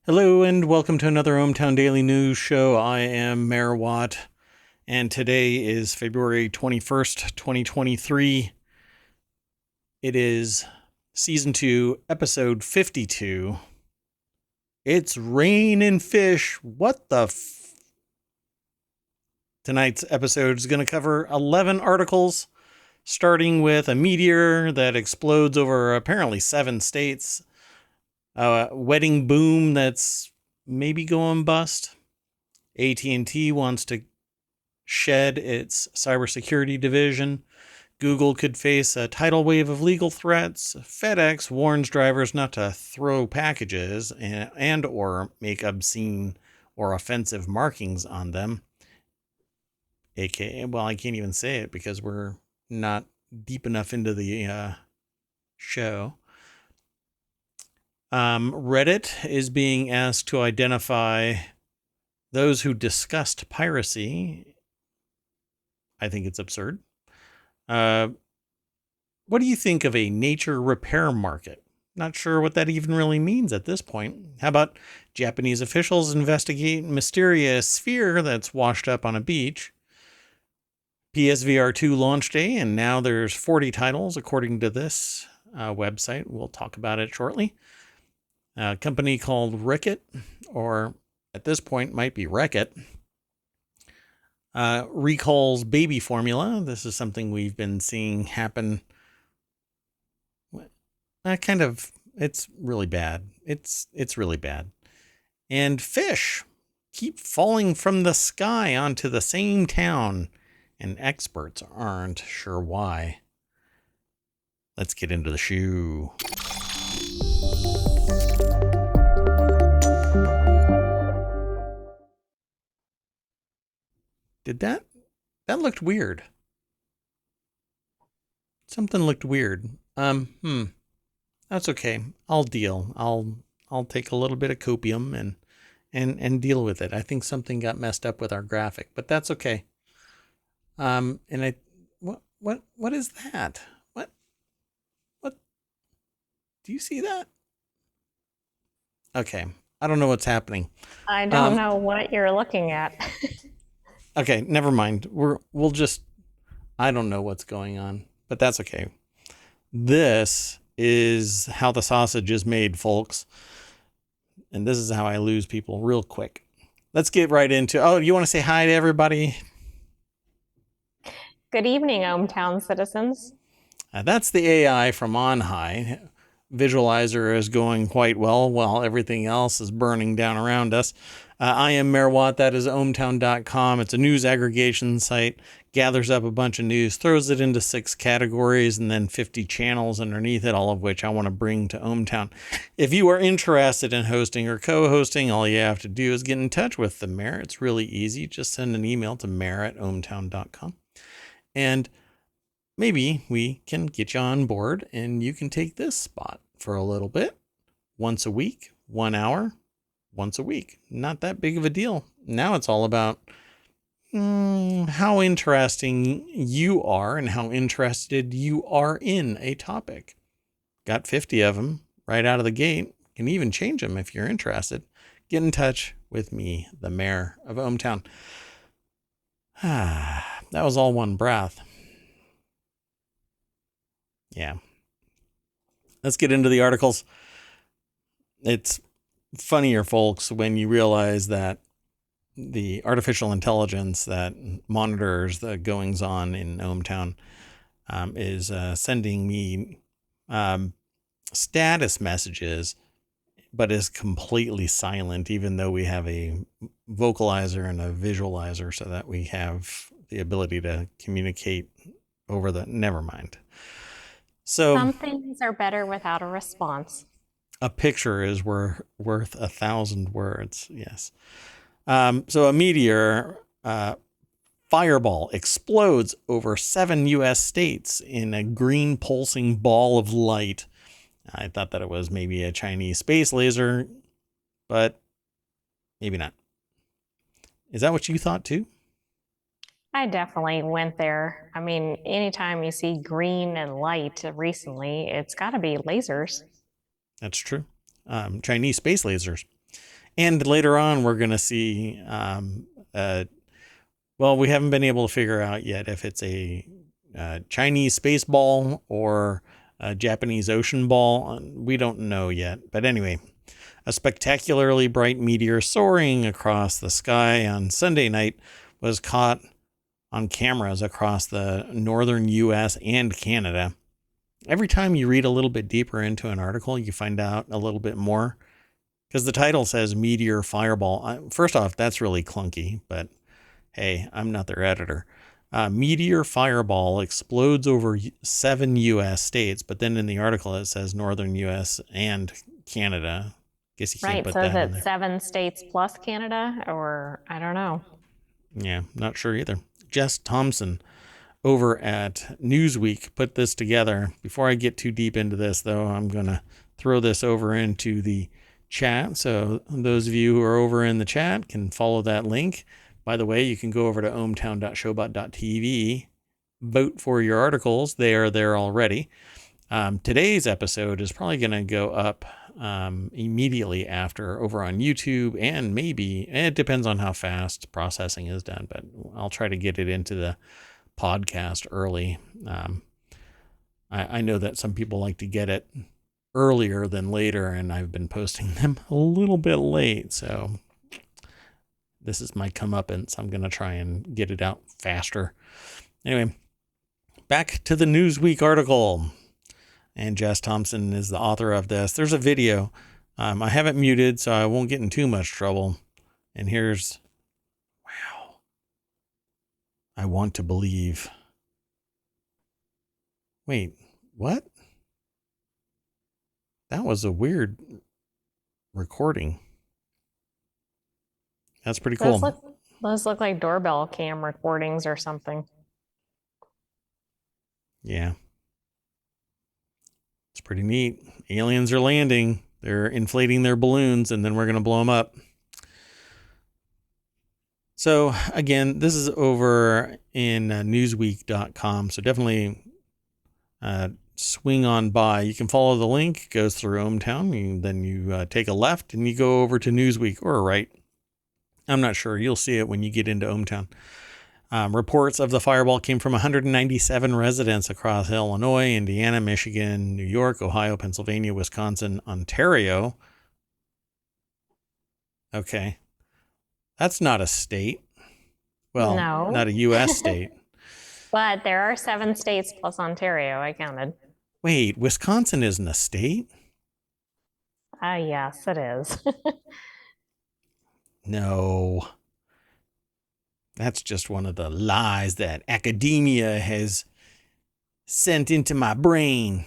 Hello and welcome to another ohmTown Daily News Show. I am Mayor Watt, and today is February 21st, 2023. It is Season 2, Episode 52. It's rain and fish. What the Tonight's episode is going to cover 11 articles, starting with a meteor that explodes over apparently 7 states, a wedding boom that's maybe going bust. AT&T wants to shed its cybersecurity division. Google could face a tidal wave of legal threats. FedEx warns drivers not to throw packages and or make obscene or offensive markings on them. AKA, well, I can't even say it because we're not deep enough into the show. Reddit is being asked to identify those who discussed piracy. I think it's absurd. What do you think of a nature repair market? Not sure what that even really means at this point. How about Japanese officials investigate mysterious sphere that's washed up on a beach? PSVR 2 launch day, and now there's 40 titles according to this website. We'll talk about it shortly. A company called Ricket, or at this point might be Wreck-It, recalls baby formula. This is something we've been seeing happen. It's really bad. It's really bad. And fish keep falling from the sky onto the same town, and experts aren't sure why. Let's get into the shoe. Did that looked weird. Something looked weird. That's okay. I'll deal. I'll take a little bit of copium and deal with it. I think something got messed up with our graphic, but that's okay. What is that? What do you see that? Okay. I don't know what's happening. I don't know what you're looking at. Okay, never mind. I don't know what's going on, but that's okay. This is how the sausage is made, folks. And this is how I lose people real quick. Let's get right into, you want to say hi to everybody? Good evening, ohmTown citizens. That's the AI from on high. Visualizer is going quite well while everything else is burning down around us. I am Mayor Watt. That is ohmTown.com. It's a news aggregation site, gathers up a bunch of news, throws it into 6 categories and then 50 channels underneath it, all of which I want to bring to ohmTown. If you are interested in hosting or co-hosting, all you have to do is get in touch with the mayor. It's really easy. Just send an email to mayor@ohmTown.com. And maybe we can get you on board and you can take this spot for a little bit. Once a week, 1 hour, once a week. Not that big of a deal. Now it's all about how interesting you are and how interested you are in a topic. Got 50 of them right out of the gate. Can even change them if you're interested. Get in touch with me, the mayor of ohmTown. That was all one breath. Yeah. Let's get into the articles. It's funnier, folks, when you realize that the artificial intelligence that monitors the goings on in ohmTown is sending me status messages, but is completely silent, even though we have a vocalizer and a visualizer so that we have the ability to communicate over the, never mind. So some things are better without a response. A picture is worth 1,000 words. Yes. So a meteor fireball explodes over 7 U.S. states in a green pulsing ball of light. I thought that it was maybe a Chinese space laser, but maybe not. Is that what you thought too? I definitely went there. I mean, anytime you see green and light recently, it's got to be lasers. That's true. Chinese space lasers. And later on, we're going to see, well, we haven't been able to figure out yet if it's a Chinese space ball or a Japanese ocean ball. We don't know yet. But anyway, a spectacularly bright meteor soaring across the sky on Sunday night was caught on cameras across the northern U.S. and Canada. Every time you read a little bit deeper into an article, you find out a little bit more. Because the title says meteor fireball. First off, that's really clunky, but hey, I'm not their editor. Meteor fireball explodes over 7 U.S. states, but then in the article it says northern U.S. and Canada. Guess you can't Right. put So is that in it there. 7 states plus Canada, or I don't know. Yeah, not sure either. Jess Thompson over at Newsweek put this together. Before I get too deep into this, though, I'm going to throw this over into the chat. So those of you who are over in the chat can follow that link. By the way, you can go over to ohmTown.showbot.tv, vote for your articles. They are there already. Today's episode is probably going to go up immediately after over on YouTube, and maybe it depends on how fast processing is done, but I'll try to get it into the podcast early. I know that some people like to get it earlier than later, and I've been posting them a little bit late, so this is my comeuppance. I'm going to try and get it out faster. Anyway, back to the Newsweek article. And Jess Thompson is the author of this. There's a video. I have it muted, so I won't get in too much trouble. And here's, wow. I want to believe. Wait, what? That was a weird recording. That's pretty cool. Those look like doorbell cam recordings or something. Yeah. It's pretty neat. Aliens are landing. They're inflating their balloons, and then we're going to blow them up. So, again, this is over in newsweek.com. So definitely swing on by. You can follow the link. It goes through ohmTown. Then you take a left, and you go over to Newsweek, or a right. I'm not sure. You'll see it when you get into ohmTown. Reports of the fireball came from 197 residents across Illinois, Indiana, Michigan, New York, Ohio, Pennsylvania, Wisconsin, Ontario. Okay. That's not a state. Well, no. Not a U.S. state. But there are 7 states plus Ontario, I counted. Wait, Wisconsin isn't a state? Yes, it is. No. That's just one of the lies that academia has sent into my brain.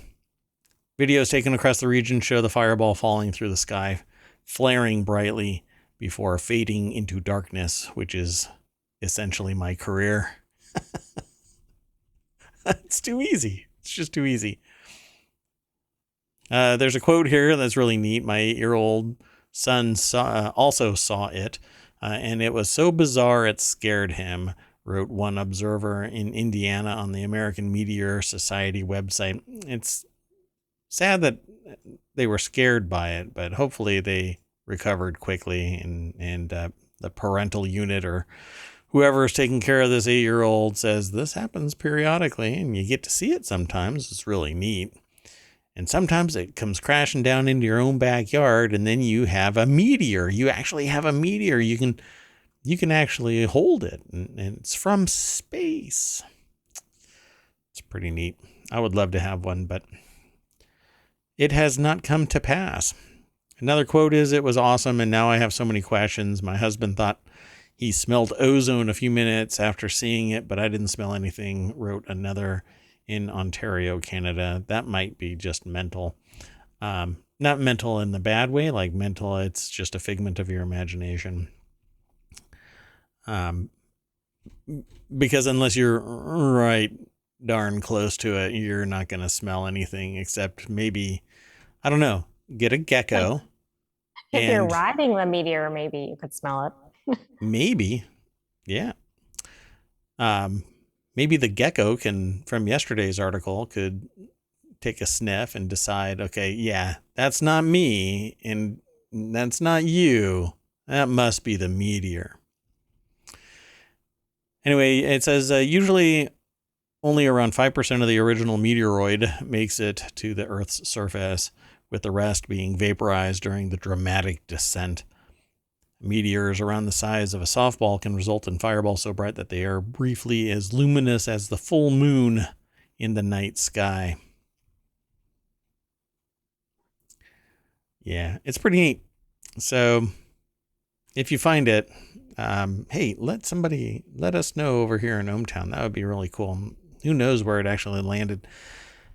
Videos taken across the region show the fireball falling through the sky, flaring brightly before fading into darkness, which is essentially my career. It's too easy. It's just too easy. There's a quote here that's really neat. My 8-year-old son also saw it. And it was so bizarre it scared him, wrote one observer in Indiana on the American Meteor Society website. It's sad that they were scared by it, but hopefully they recovered quickly, and the parental unit or whoever is taking care of this 8-year-old says this happens periodically, and you get to see it sometimes. It's really neat. And sometimes it comes crashing down into your own backyard, and then you have a meteor. You actually have a meteor. You can actually hold it, and it's from space. It's pretty neat. I would love to have one, but it has not come to pass. Another quote is, "It was awesome, and now I have so many questions. My husband thought he smelled ozone a few minutes after seeing it, but I didn't smell anything," wrote another in Ontario, Canada. That might be just mental. Not mental in the bad way, like mental, it's just a figment of your imagination. Because unless you're right darn close to it, you're not going to smell anything except maybe, I don't know, get a gecko. If you're riding the meteor, maybe you could smell it. Maybe. Yeah. Maybe the gecko can, from yesterday's article, could take a sniff and decide, okay, yeah, that's not me, and that's not you. That must be the meteor. Anyway, it says usually only around 5% of the original meteoroid makes it to the Earth's surface, with the rest being vaporized during the dramatic descent. Meteors around the size of a softball can result in fireballs so bright that they are briefly as luminous as the full moon in the night sky. Yeah, it's pretty neat. So if you find it, hey, let us know over here in ohmTown. That would be really cool. Who knows where it actually landed?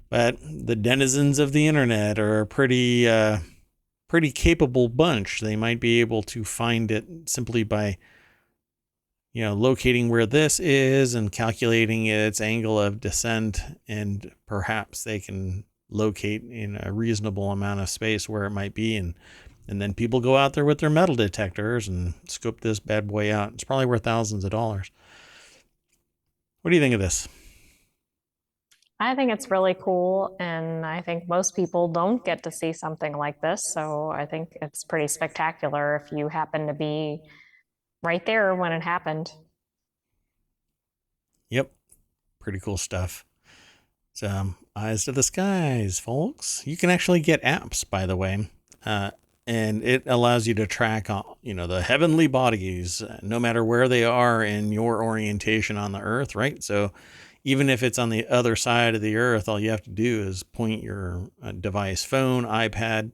But the denizens of the internet are a pretty capable bunch. They might be able to find it simply by, locating where this is and calculating its angle of descent, and perhaps they can locate in a reasonable amount of space where it might be, and then people go out there with their metal detectors and scope this bad boy out. It's probably worth thousands of dollars. What do you think of this? I think it's really cool, and I think most people don't get to see something like this. So I think it's pretty spectacular if you happen to be right there when it happened. Yep, pretty cool stuff. So, eyes to the skies, folks. You can actually get apps, by the way, and it allows you to track, the heavenly bodies, no matter where they are in your orientation on the Earth, right? So, even if it's on the other side of the Earth, all you have to do is point your device, phone, iPad.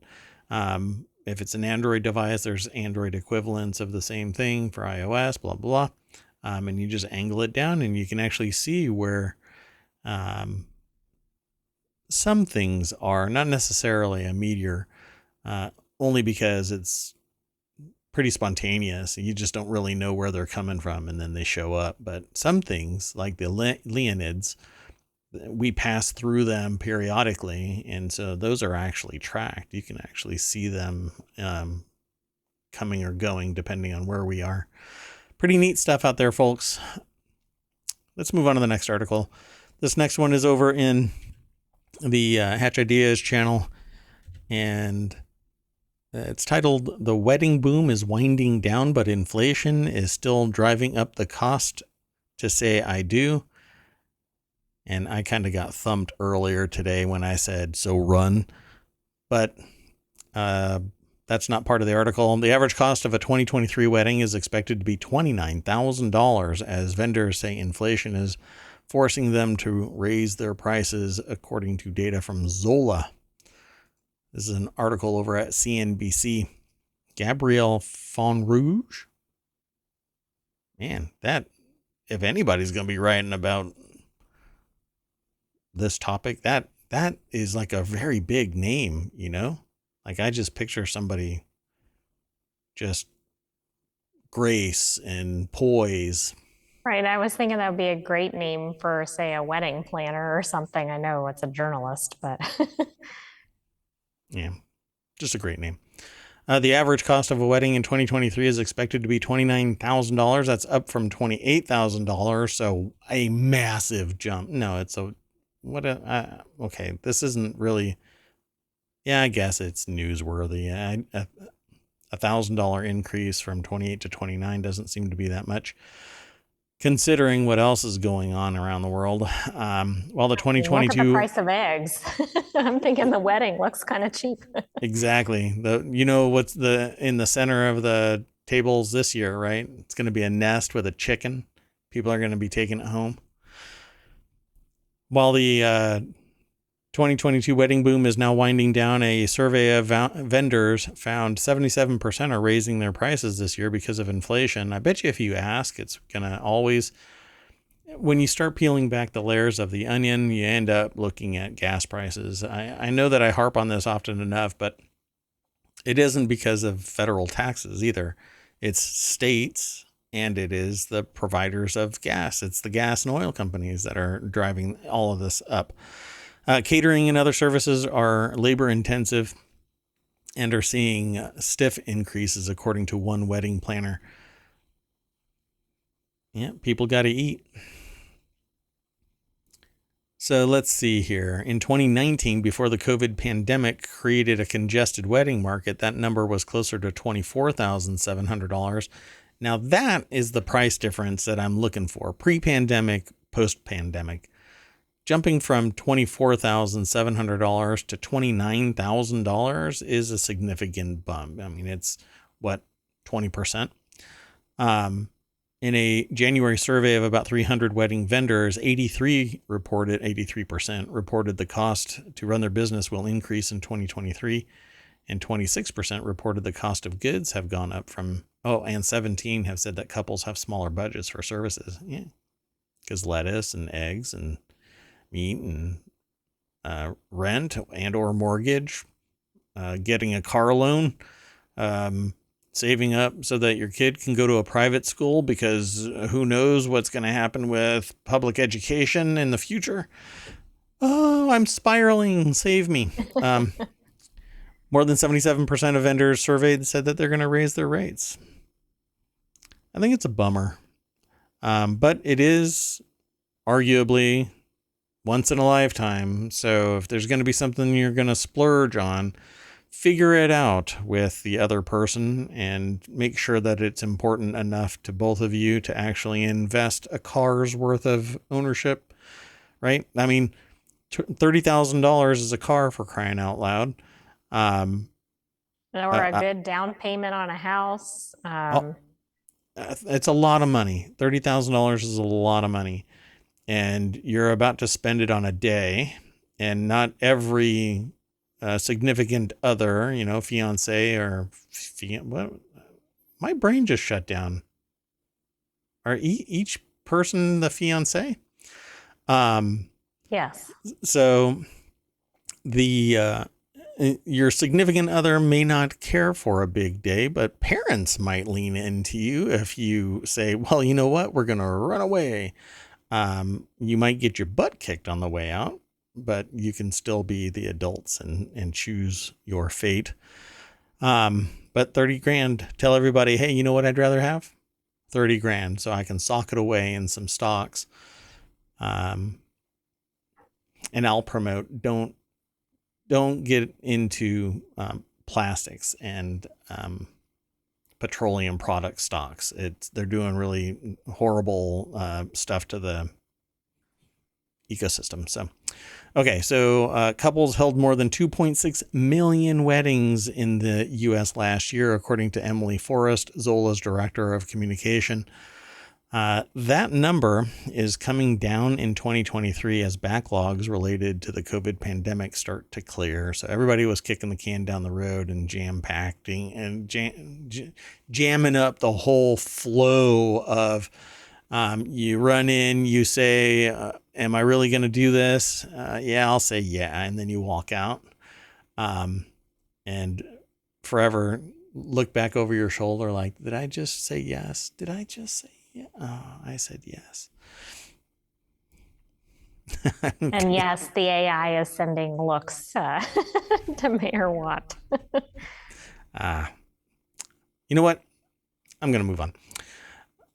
If it's an Android device, there's Android equivalents of the same thing for iOS, blah, blah. And you just angle it down and you can actually see where some things are, not necessarily a meteor, only because it's pretty spontaneous. You just don't really know where they're coming from, and then they show up. But some things, like the Leonids, we pass through them periodically, and so those are actually tracked. You can actually see them coming or going depending on where we are. Pretty neat stuff out there, folks. Let's move on to the next article. This next one is over in the Hatch Ideas channel, and it's titled "The Wedding Boom is Winding Down, but Inflation is Still Driving Up the Cost to Say I Do." And I kind of got thumped earlier today when I said, "So run." But that's not part of the article. The average cost of a 2023 wedding is expected to be $29,000, as vendors say inflation is forcing them to raise their prices, according to data from Zola. This is an article over at CNBC. Gabrielle Fonrouge. Man, that, if anybody's going to be writing about this topic, that is like a very big name, Like, I just picture somebody just grace and poise. Right. I was thinking that would be a great name for, say, a wedding planner or something. I know it's a journalist, but Yeah, just a great name. The average cost of a wedding in 2023 is expected to be $29,000. That's up from $28,000. So a massive jump. No, it's okay. This isn't really, yeah, I guess it's newsworthy. A $1,000 increase from 28 to 29 doesn't seem to be that much, considering what else is going on around the world. While the 2022, look at the price of eggs. I'm thinking the wedding looks kind of cheap. Exactly. What's in the center of the tables this year, right? It's going to be a nest with a chicken. People are going to be taking it home. While the 2022 wedding boom is now winding down, a survey of vendors found 77% are raising their prices this year because of inflation. I bet you if you ask, it's going to always, when you start peeling back the layers of the onion, you end up looking at gas prices. I know that I harp on this often enough, but it isn't because of federal taxes either. It's states, and it is the providers of gas. It's the gas and oil companies that are driving all of this up. Catering and other services are labor intensive and are seeing stiff increases, according to one wedding planner. Yeah, people got to eat. So let's see here. In 2019, before the COVID pandemic created a congested wedding market, that number was closer to $24,700. Now that is the price difference that I'm looking for. Pre-pandemic, post-pandemic. Jumping from $24,700 to $29,000 is a significant bump. I mean, it's what, 20%? In a January survey of about 300 wedding vendors, 83% reported the cost to run their business will increase in 2023, and 26% reported the cost of goods have gone up and 17 have said that couples have smaller budgets for services. Yeah, because lettuce and eggs and meat and rent and or mortgage, getting a car loan, saving up so that your kid can go to a private school, because who knows what's going to happen with public education in the future. Oh, I'm spiraling. Save me. More than 77% of vendors surveyed said that they're going to raise their rates. I think it's a bummer. But it is arguably once in a lifetime. So if there's going to be something you're going to splurge on, figure it out with the other person and make sure that it's important enough to both of you to actually invest a car's worth of ownership, right? I mean, $30,000 is a car, for crying out loud. Or a good down payment on a house. It's a lot of money. $30,000 is a lot of money. And you're about to spend it on a day, and not every significant other, fiance or what? My brain just shut down. Are each person the fiance? Yes. So your significant other may not care for a big day, but parents might lean into you if you say, well, you know what? We're going to run away. You might get your butt kicked on the way out, but you can still be the adults and choose your fate. But 30 grand, tell everybody, hey, you know what I'd rather have? 30 grand. So I can sock it away in some stocks. And I'll promote, don't get into, plastics and, petroleum product stocks. They're doing really horrible, stuff to the ecosystem. So, okay. So, couples held more than 2.6 million weddings in the U.S. last year, according to Emily Forrest, Zola's director of communication. That number is coming down in 2023 as backlogs related to the COVID pandemic start to clear. So everybody was kicking the can down the road and jam-packing and jamming up the whole flow of, you run in, you say, am I really going to do this? Yeah, I'll say yeah. And then you walk out, and forever look back over your shoulder like, did I just say yes? Did I just say yeah? Oh, I said yes. And yes, the AI is sending looks to Mayor Watt. You know what? I'm going to move on.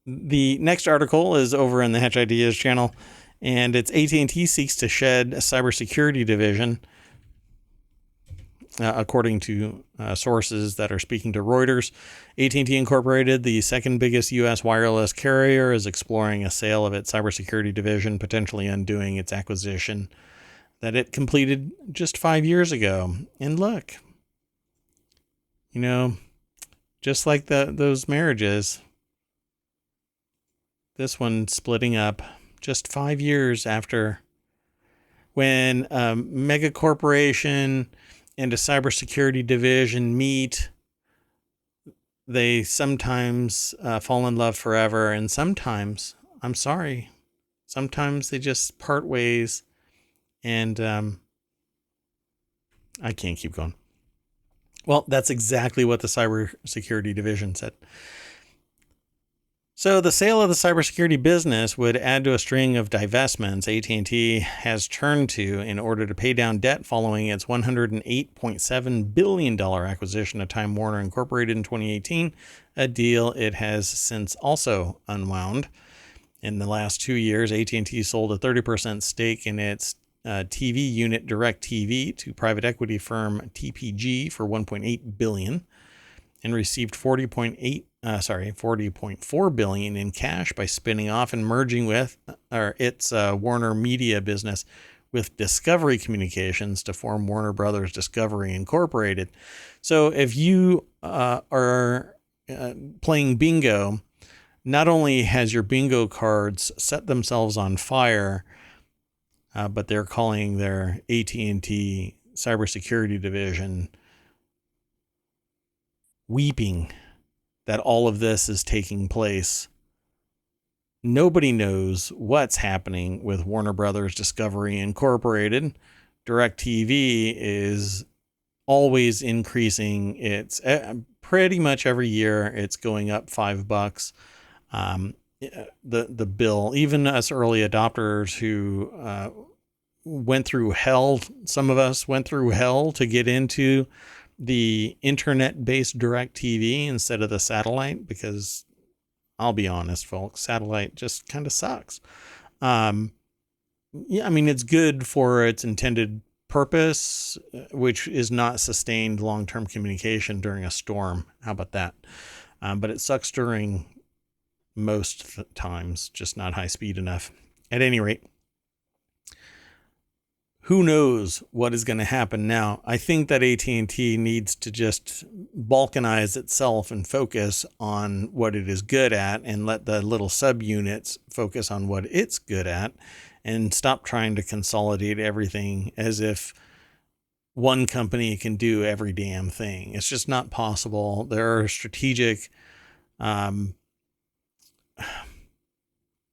The next article is over in the Hatch Ideas channel, and it's AT&T seeks to shed a cybersecurity division. According to sources that are speaking to Reuters, AT&T Incorporated, the second biggest U.S. wireless carrier, is exploring a sale of its cybersecurity division, potentially undoing its acquisition that it completed just 5 years ago. And look, just like those marriages, this one splitting up just 5 years after, when a mega corporation and a cybersecurity division meet, they sometimes fall in love forever, and sometimes, I'm sorry, sometimes they just part ways, and I can't keep going. Well, that's exactly what the cybersecurity division said. So the sale of the cybersecurity business would add to a string of divestments AT&T has turned to in order to pay down debt following its $108.7 billion acquisition of Time Warner Incorporated in 2018, a deal it has since also unwound. In the last 2 years, AT&T sold a 30% stake in its TV unit DirecTV to private equity firm TPG for $1.8 billion and received $40.4 billion in cash by spinning off and merging with its Warner Media business with Discovery Communications to form Warner Brothers Discovery Incorporated. So if you are playing bingo, not only has your bingo cards set themselves on fire, but they're calling their AT&T cybersecurity division weeping that all of this is taking place. Nobody knows what's happening with Warner Brothers Discovery Incorporated. DirecTV is always increasing. It's pretty much every year it's going up $5. The bill, even us early adopters who went through hell, some of us went through hell to get into the internet-based DirecTV instead of the satellite, because I'll be honest, folks, satellite just kind of sucks. Yeah, I mean, it's good for its intended purpose, which is not sustained long-term communication during a storm. How about that? But it sucks during most times, just not high speed enough. At any rate, who knows what is going to happen now? I think that AT&T needs to just balkanize itself and focus on what it is good at and let the little subunits focus on what it's good at and stop trying to consolidate everything as if one company can do every damn thing. It's just not possible. There are strategic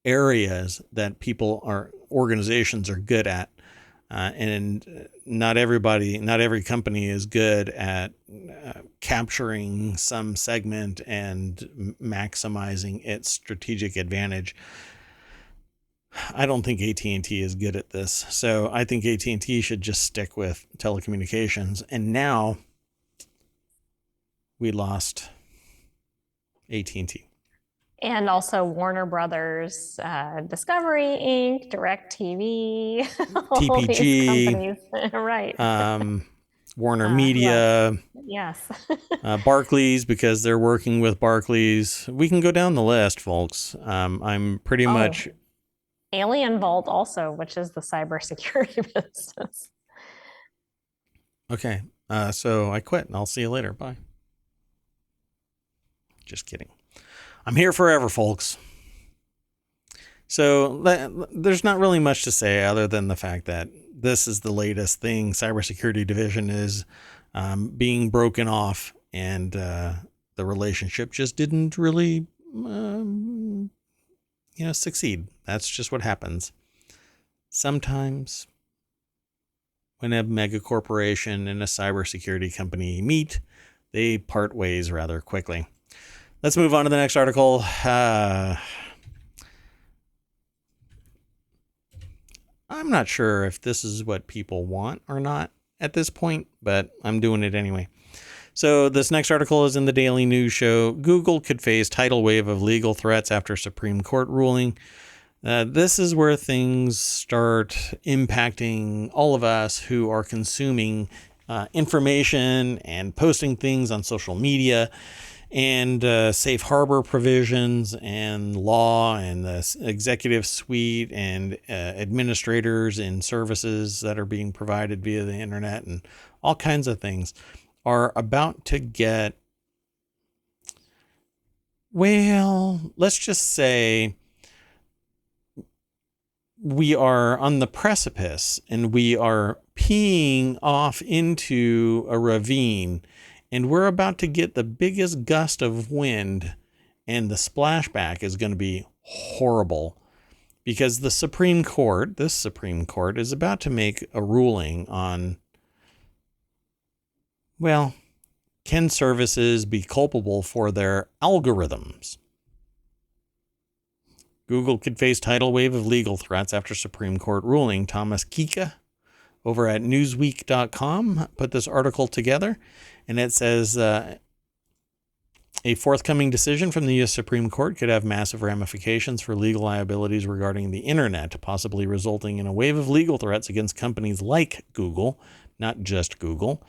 areas that organizations are good at. And not every company is good at capturing some segment and maximizing its strategic advantage. I don't think AT&T is good at this. So I think AT&T should just stick with telecommunications. And now we lost AT&T. And also Warner Brothers, Discovery Inc., DirecTV, all these companies. Right. Warner Media. Yes. Barclays, because they're working with Barclays. We can go down the list, folks. I'm pretty much... Alien Vault also, which is the cybersecurity business. Okay. So I quit and I'll see you later. Bye. Just kidding. I'm here forever, folks. So there's not really much to say other than the fact that this is the latest thing. Cybersecurity division is being broken off, and the relationship just didn't really, succeed. That's just what happens. Sometimes when a mega corporation and a cybersecurity company meet, they part ways rather quickly. Let's move on to the next article. I'm not sure if this is what people want or not at this point, but I'm doing it anyway. So this next article is in the Daily News Show. Google could face tidal wave of legal threats after Supreme Court ruling. This is where things start impacting all of us who are consuming information and posting things on social media. And safe harbor provisions and law and the executive suite and administrators and services that are being provided via the internet and all kinds of things are about to get, well, let's just say we are on the precipice and we are peeing off into a ravine. And we're about to get the biggest gust of wind, and the splashback is going to be horrible because this Supreme Court is about to make a ruling on, well, can services be culpable for their algorithms? Google could face tidal wave of legal threats after Supreme Court ruling. Thomas Kika over at Newsweek.com put this article together. And it says A forthcoming decision from the U.S. Supreme Court could have massive ramifications for legal liabilities regarding the internet, possibly resulting in a wave of legal threats against companies like Google, not just Google.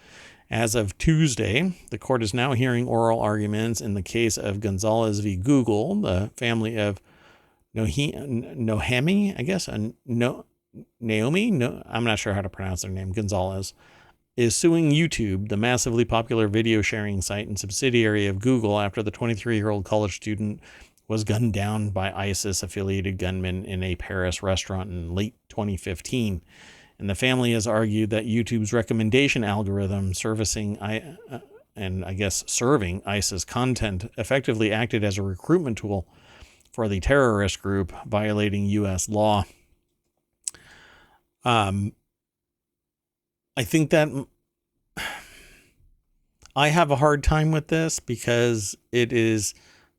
As of Tuesday, the court is now hearing oral arguments in the case of Gonzalez v. Google, the family of Nohemi, I guess, Naomi? No, I'm not sure how to pronounce their name, Gonzalez, is suing YouTube, the massively popular video sharing site and subsidiary of Google, after the 23-year-old college student was gunned down by ISIS-affiliated gunmen in a Paris restaurant in late 2015. And the family has argued that YouTube's recommendation algorithm serving ISIS content effectively acted as a recruitment tool for the terrorist group, violating U.S. law. I think that I have a hard time with this because it is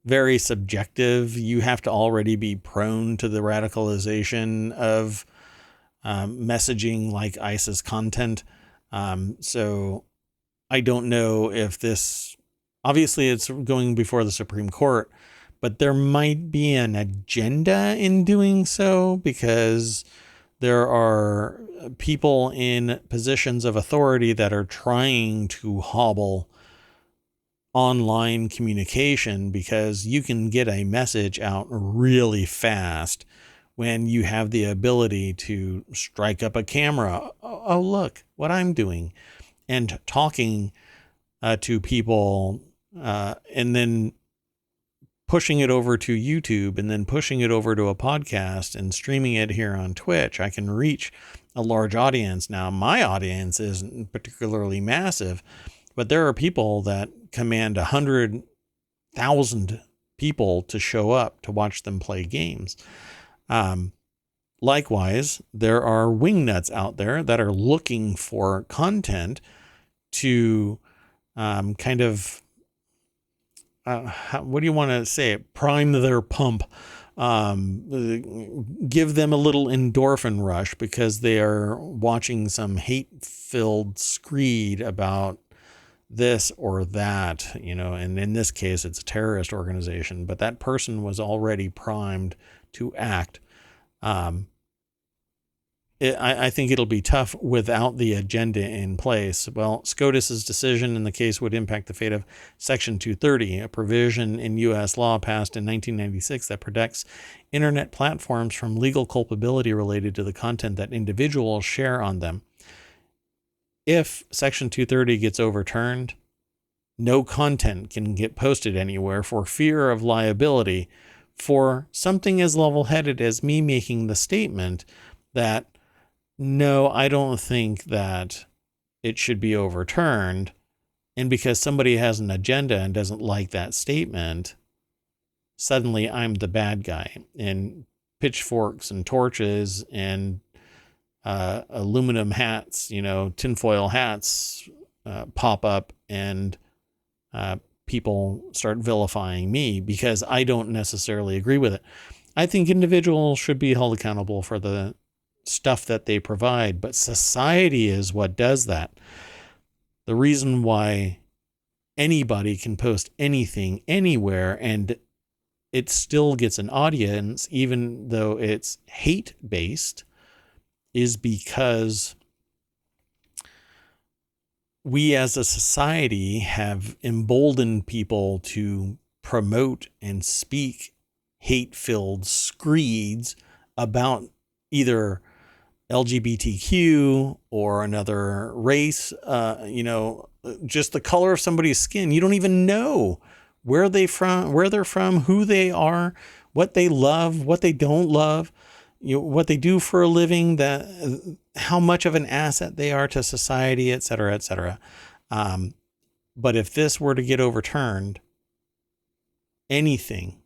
very subjective. You have to already be prone to the radicalization of messaging like ISIS content. So I don't know if this, obviously it's going before the Supreme Court, but there might be an agenda in doing so, because there are people in positions of authority that are trying to hobble online communication, because you can get a message out really fast when you have the ability to strike up a camera. Oh, look what I'm doing, and talking to people, and then pushing it over to YouTube, and then pushing it over to a podcast and streaming it here on Twitch. I can reach a large audience. Now, my audience isn't particularly massive, but there are people that command 100,000 people to show up to watch them play games. Likewise, there are wingnuts out there that are looking for content to kind of, what do you want to say? Prime their pump, give them a little endorphin rush because they are watching some hate-filled screed about this or that, and in this case, it's a terrorist organization, but that person was already primed to act. I think it'll be tough without the agenda in place. Well, SCOTUS's decision in the case would impact the fate of Section 230, a provision in U.S. law passed in 1996 that protects internet platforms from legal culpability related to the content that individuals share on them. If Section 230 gets overturned, no content can get posted anywhere for fear of liability for something as level-headed as me making the statement that, no, I don't think that it should be overturned. And because somebody has an agenda and doesn't like that statement, suddenly I'm the bad guy. And pitchforks and torches and aluminum hats, tinfoil hats pop up, and people start vilifying me because I don't necessarily agree with it. I think individuals should be held accountable for the stuff that they provide, but society is what does that. The reason why anybody can post anything anywhere and it still gets an audience, even though it's hate-based, is because we as a society have emboldened people to promote and speak hate-filled screeds about either LGBTQ or another race, just the color of somebody's skin. You don't even know where they're from, who they are, what they love, what they don't love, what they do for a living, how much of an asset they are to society, et cetera, et cetera. But if this were to get overturned, anything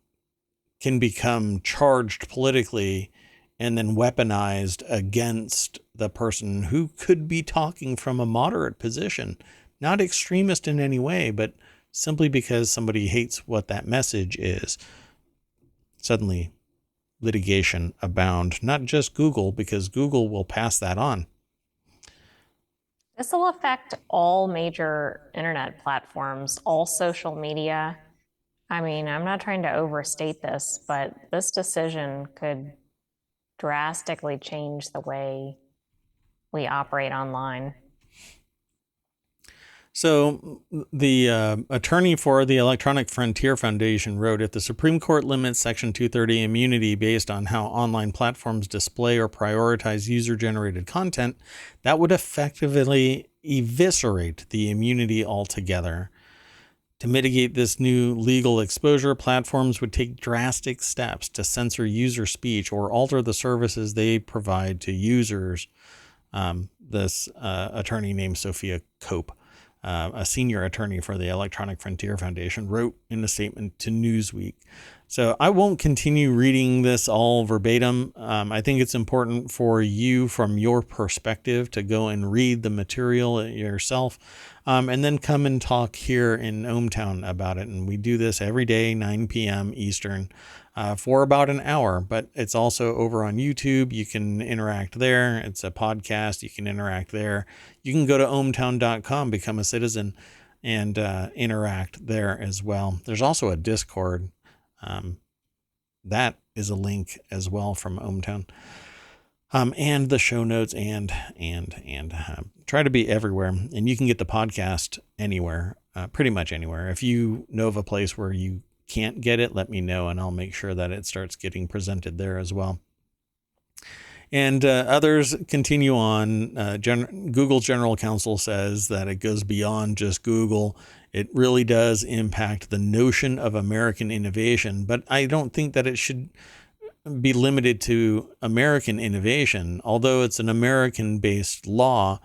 can become charged politically and then weaponized against the person who could be talking from a moderate position, not extremist in any way, but simply because somebody hates what that message is. Suddenly, litigation abound, not just Google, because Google will pass that on. This will affect all major internet platforms, all social media. I mean, I'm not trying to overstate this, but this decision could drastically change the way we operate online. So the attorney for the Electronic Frontier Foundation wrote, if the Supreme Court limits Section 230 immunity based on how online platforms display or prioritize user-generated content, that would effectively eviscerate the immunity altogether. To mitigate this new legal exposure, platforms would take drastic steps to censor user speech or alter the services they provide to users. This attorney named Sophia Cope, a senior attorney for the Electronic Frontier Foundation, wrote in a statement to Newsweek. So I won't continue reading this all verbatim. I think it's important for you, from your perspective, to go and read the material yourself, and then come and talk here in ohmTown about it. And we do this every day, 9 p.m. Eastern, for about an hour. But it's also over on YouTube. You can interact there. It's a podcast. You can interact there. You can go to ohmTown.com, become a citizen, and interact there as well. There's also a Discord. That is a link as well from ohmTown. And the show notes and try to be everywhere. And you can get the podcast anywhere, pretty much anywhere. If you know of a place where you can't get it, let me know, and I'll make sure that it starts getting presented there as well. And others continue on. Google's general counsel says that it goes beyond just Google. It really does impact the notion of American innovation, but I don't think that it should be limited to American innovation. Although it's an American-based law,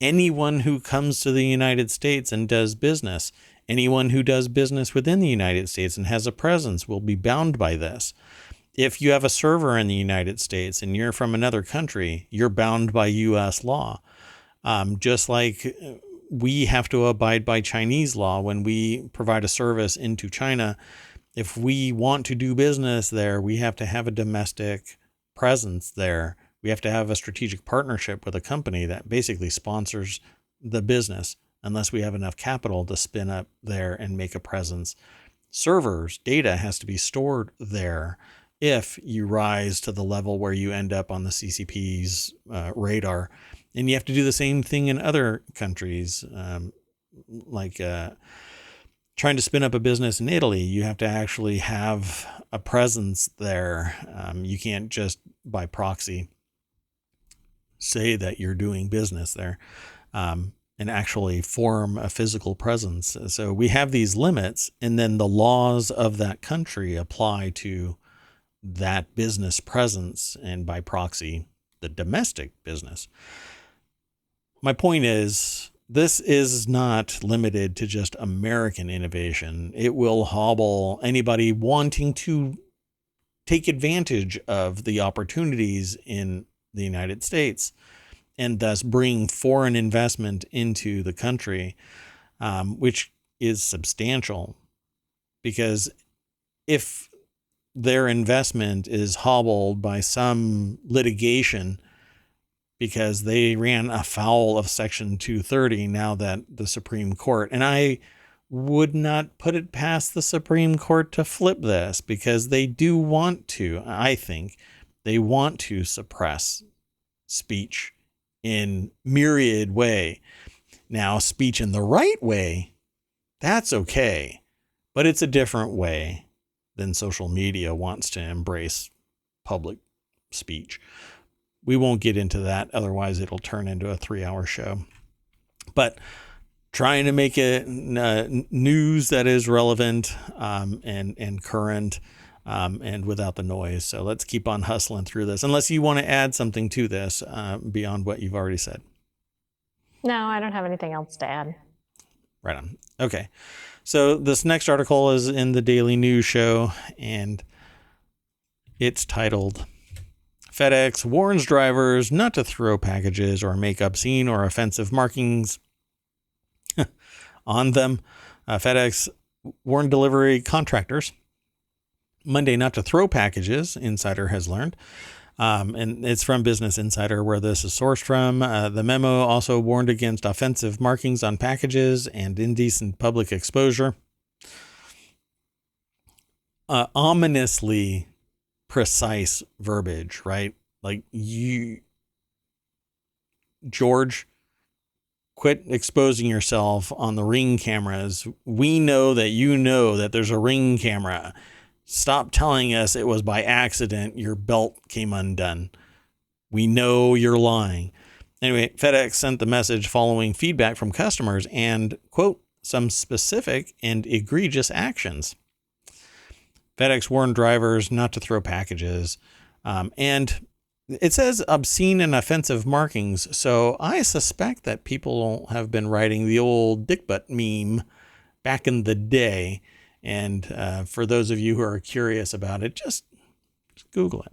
anyone who comes to the United States and does business, anyone who does business within the United States and has a presence, will be bound by this. If you have a server in the United States and you're from another country, you're bound by U.S. law. Just like we have to abide by Chinese law when we provide a service into China. If we want to do business there, we have to have a domestic presence there. We have to have a strategic partnership with a company that basically sponsors the business, unless we have enough capital to spin up there and make a presence. Servers, data has to be stored there. If you rise to the level where you end up on the CCP's radar. And you have to do the same thing in other countries, like trying to spin up a business in Italy. You have to actually have a presence there. You can't just by proxy say that you're doing business there and actually form a physical presence. So we have these limits, and then the laws of that country apply to that business presence, and by proxy, the domestic business. My point is, this is not limited to just American innovation. It will hobble anybody wanting to take advantage of the opportunities in the United States and thus bring foreign investment into the country, which is substantial. Because if their investment is hobbled by some litigation because they ran afoul of Section 230, now that the Supreme Court, and I would not put it past the Supreme Court to flip this, because they do want to, I think, they want to suppress speech in myriad way. Now, speech in the right way, that's okay, but it's a different way than social media wants to embrace public speech. We won't get into that, otherwise it'll turn into a 3-hour show. But trying to make it news that is relevant and current and without the noise. So let's keep on hustling through this, unless you want to add something to this beyond what you've already said. No, I don't have anything else to add. Right on. Okay. So this next article is in the Daily News Show, and it's titled, FedEx warns drivers not to throw packages or make obscene or offensive markings on them. FedEx warned delivery contractors Monday not to throw packages, Insider has learned. And it's from Business Insider, where this is sourced from. The memo also warned against offensive markings on packages and indecent public exposure. ominously precise verbiage, right? Like, George, quit exposing yourself on the Ring cameras. We know that you know that there's a Ring camera. Stop telling us it was by accident your belt came undone. We know you're lying. Anyway, FedEx sent the message following feedback from customers and, quote, some specific and egregious actions. FedEx warned drivers not to throw packages. And it says obscene and offensive markings. So I suspect that people have been writing the old dick butt meme back in the day. And for those of you who are curious about it, just Google it.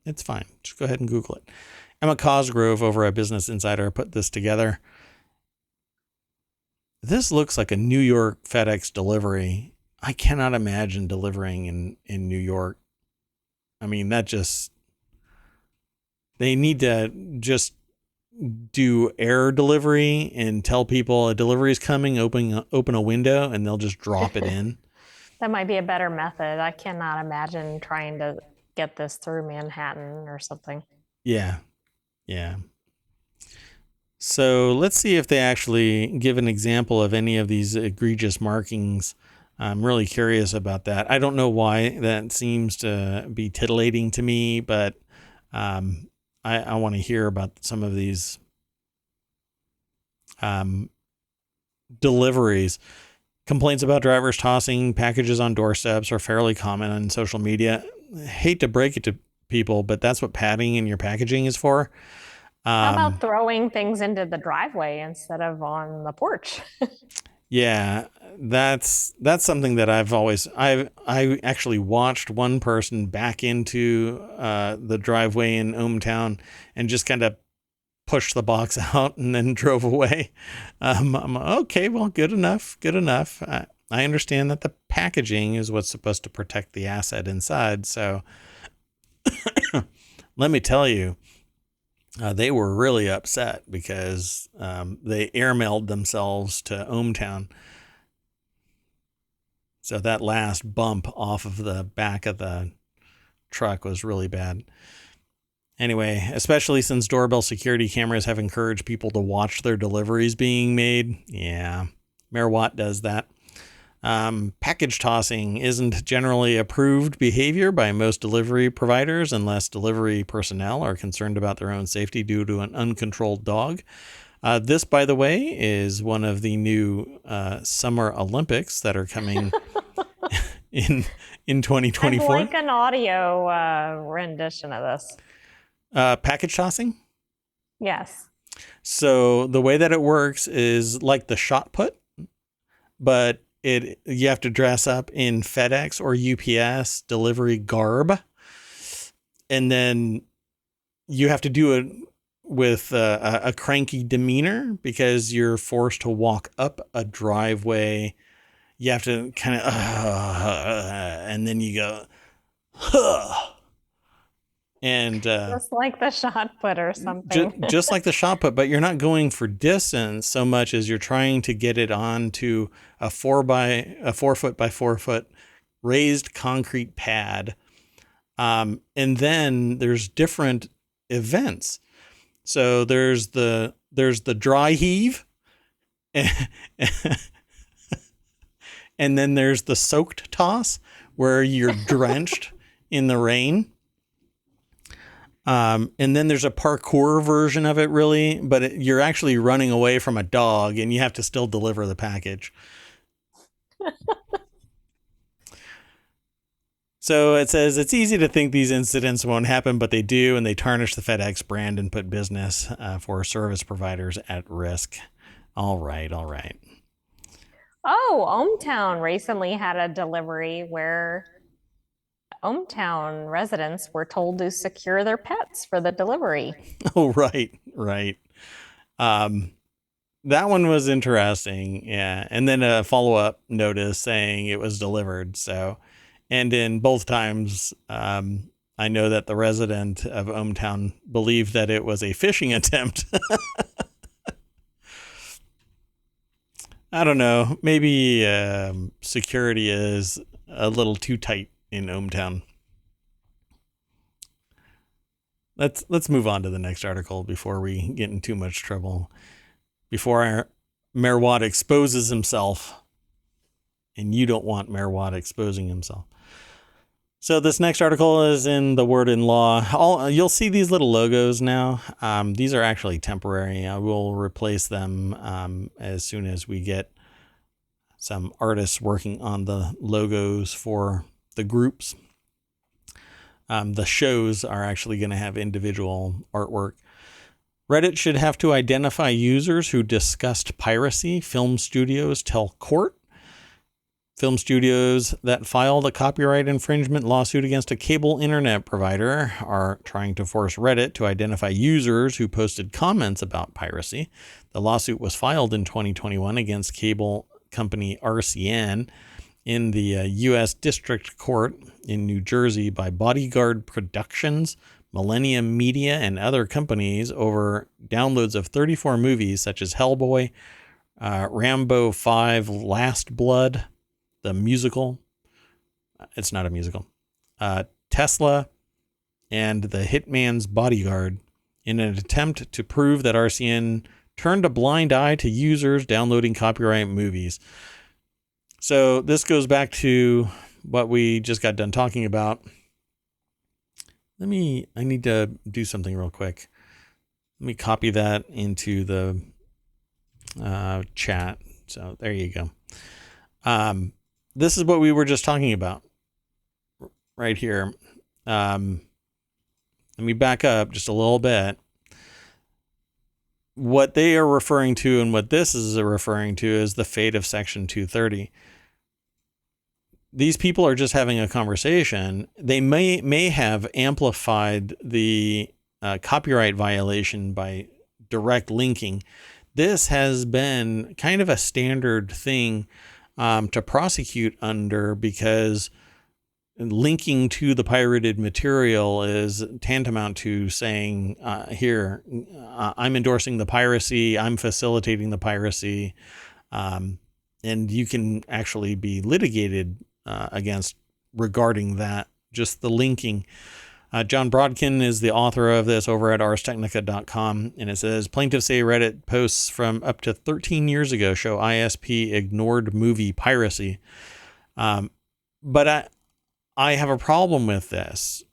It's fine. Just go ahead and Google it. Emma Cosgrove over at Business Insider put this together. This looks like a New York FedEx delivery. I cannot imagine delivering in New York. I mean, they need to just do air delivery and tell people a delivery is coming, open a window, and they'll just drop it in. That might be a better method. I cannot imagine trying to get this through Manhattan or something. Yeah. So let's see if they actually give an example of any of these egregious markings. I'm really curious about that. I don't know why that seems to be titillating to me, but I want to hear about some of these deliveries. Complaints about drivers tossing packages on doorsteps are fairly common on social media. I hate to break it to people, but that's what padding in your packaging is for. How about throwing things into the driveway instead of on the porch? Yeah, that's something that I actually watched one person back into the driveway in ohmTown and just kind of pushed the box out and then drove away. I'm okay, well, good enough. I understand that the packaging is what's supposed to protect the asset inside. So let me tell you, they were really upset because they airmailed themselves to ohmTown. So that last bump off of the back of the truck was really bad. Anyway, especially since doorbell security cameras have encouraged people to watch their deliveries being made. Yeah, Mayor Watt does that. Package tossing isn't generally approved behavior by most delivery providers unless delivery personnel are concerned about their own safety due to an uncontrolled dog. This, by the way, is one of the new Summer Olympics that are coming in 2024. I'd like an audio rendition of this. Package tossing? Yes. So the way that it works is like the shot put, but you have to dress up in FedEx or UPS delivery garb, and then you have to do it with a cranky demeanor because you're forced to walk up a driveway. You have to kind of, and then you go, and just like the shot put or something. just like the shot put, but you're not going for distance so much as you're trying to get it onto a 4 foot by 4 foot raised concrete pad. And then there's different events. So there's the dry heave, and then there's the soaked toss where you're drenched in the rain. And then there's a parkour version of it, really, but you're actually running away from a dog and you have to still deliver the package. So it says it's easy to think these incidents won't happen, but they do, and they tarnish the FedEx brand and put business for service providers at risk. All right. Oh, ohmTown recently had a delivery where ohmTown residents were told to secure their pets for the delivery. Oh, right. That one was interesting. Yeah. And then a follow-up notice saying it was delivered. So, and in both times, I know that the resident of ohmTown believed that it was a phishing attempt. I don't know. Maybe security is a little too tight in ohmTown. Let's move on to the next article before we get in too much trouble. Before Mayor Watt exposes himself, and you don't want Mayor Watt exposing himself. So this next article is in the Word in Law. You'll see these little logos now. These are actually temporary. I will replace them as soon as we get some artists working on the logos for the groups. The shows are actually going to have individual artwork. Reddit should have to identify users who discussed piracy, film studios tell court. Film studios that filed a copyright infringement lawsuit against a cable internet provider are trying to force Reddit to identify users who posted comments about piracy. The lawsuit was filed in 2021 against cable company RCN in the U.S. District Court in New Jersey by Bodyguard Productions, Millennium Media, and other companies over downloads of 34 movies such as Hellboy, Rambo 5, Last Blood, the musical. It's not a musical. Tesla and The Hitman's Bodyguard in an attempt to prove that RCN turned a blind eye to users downloading copyright movies. So this goes back to what we just got done talking about. I need to do something real quick. Let me copy that into the chat. So there you go. This is what we were just talking about right here. Let me back up just a little bit. What they are referring to and what this is referring to is the fate of Section 230. These people are just having a conversation. They may have amplified the copyright violation by direct linking. This has been kind of a standard thing to prosecute under, because linking to the pirated material is tantamount to saying, here, I'm endorsing the piracy, I'm facilitating the piracy, and you can actually be litigated against regarding that, just the linking. John Brodkin is the author of this over at arstechnica.com, and it says, plaintiffs say Reddit posts from up to 13 years ago show ISP ignored movie piracy. But I have a problem with this.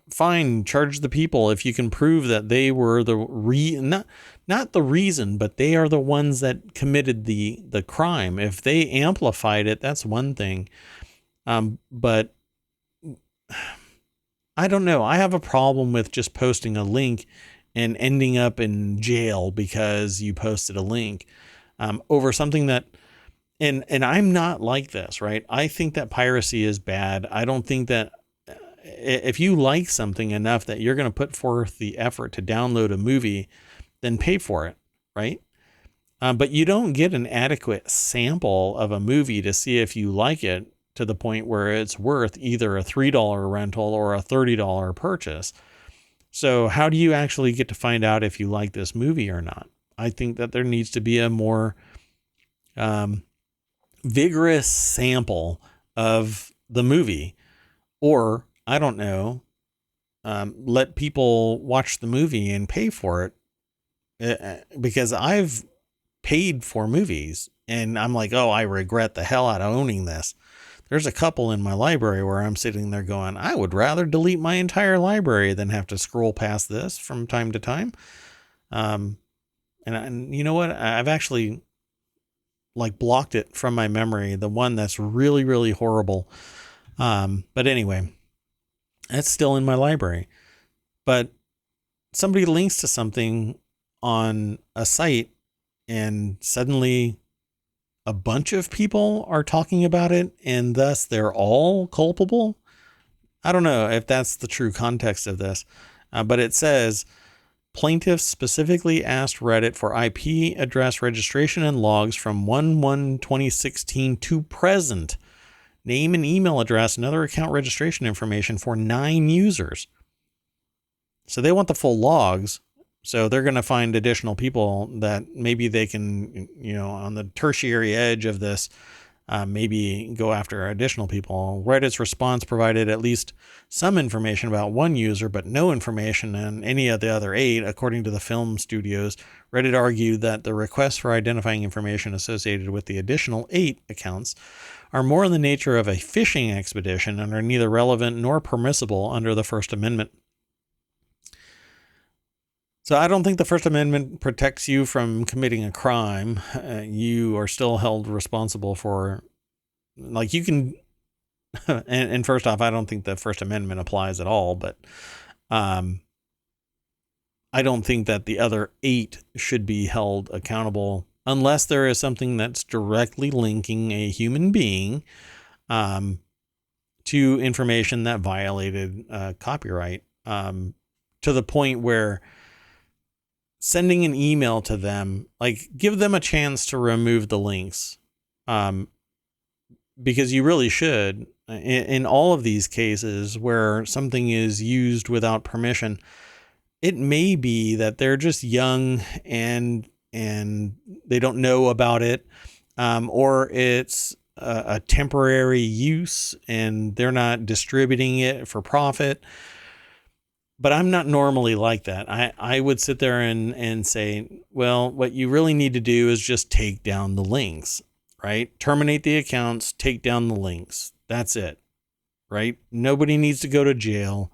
Fine, charge the people if you can prove that they were the not the reason, but they are the ones that committed the crime. If they amplified it, that's one thing. But I don't know. I have a problem with just posting a link and ending up in jail because you posted a link over something that, and I'm not like this, right? I think that piracy is bad. I don't think that if you like something enough that you're going to put forth the effort to download a movie, then pay for it, right? But you don't get an adequate sample of a movie to see if you like it to the point where it's worth either a $3 rental or a $30 purchase. So how do you actually get to find out if you like this movie or not? I think that there needs to be a more vigorous sample of the movie, or I don't know, let people watch the movie and pay for it, because I've paid for movies and I'm like, oh, I regret the hell out of owning this. There's a couple in my library where I'm sitting there going, I would rather delete my entire library than have to scroll past this from time to time. And you know what? I've actually blocked it from my memory. The one that's really, really horrible. But anyway, that's still in my library. But somebody links to something on a site and suddenly a bunch of people are talking about it, and thus they're all culpable. I don't know if that's the true context of this, but it says plaintiffs specifically asked Reddit for IP address registration and logs from 1/1/2016 to present, name and email address and other account registration information for 9 users. So they want the full logs. So they're going to find additional people that maybe they can, on the tertiary edge of this, maybe go after additional people. Reddit's response provided at least some information about one user, but no information on any of the other 8. According to the film studios, Reddit argued that the requests for identifying information associated with the additional 8 accounts are more in the nature of a phishing expedition and are neither relevant nor permissible under the First Amendment. So I don't think the First Amendment protects you from committing a crime. You are still held responsible for, like, you can, and first off, I don't think the First Amendment applies at all, but I don't think that the other 8 should be held accountable unless there is something that's directly linking a human being to information that violated copyright, to the point where sending an email to them, like, give them a chance to remove the links, because you really should. In all of these cases where something is used without permission, it may be that they're just young and they don't know about it, or it's a temporary use and they're not distributing it for profit. But I'm not normally like that. I would sit there and say, well, what you really need to do is just take down the links, right? Terminate the accounts, take down the links. That's it, right? Nobody needs to go to jail.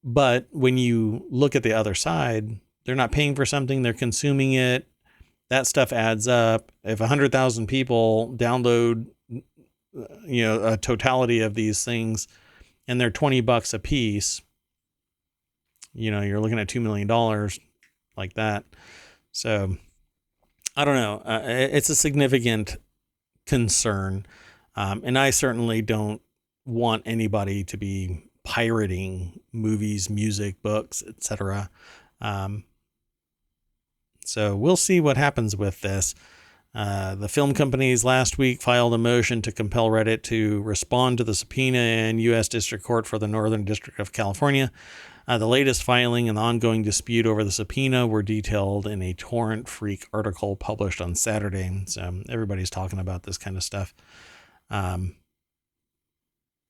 But when you look at the other side, they're not paying for something, they're consuming it. That stuff adds up. If 100,000 people download, a totality of these things, and they're $20 a piece, you're looking at $2 million like that. So I don't know. It's a significant concern. And I certainly don't want anybody to be pirating movies, music, books, etc. So we'll see what happens with this. The film companies last week filed a motion to compel Reddit to respond to the subpoena in U.S. District Court for the Northern District of California. The latest filing and the ongoing dispute over the subpoena were detailed in a Torrent Freak article published on Saturday. So everybody's talking about this kind of stuff.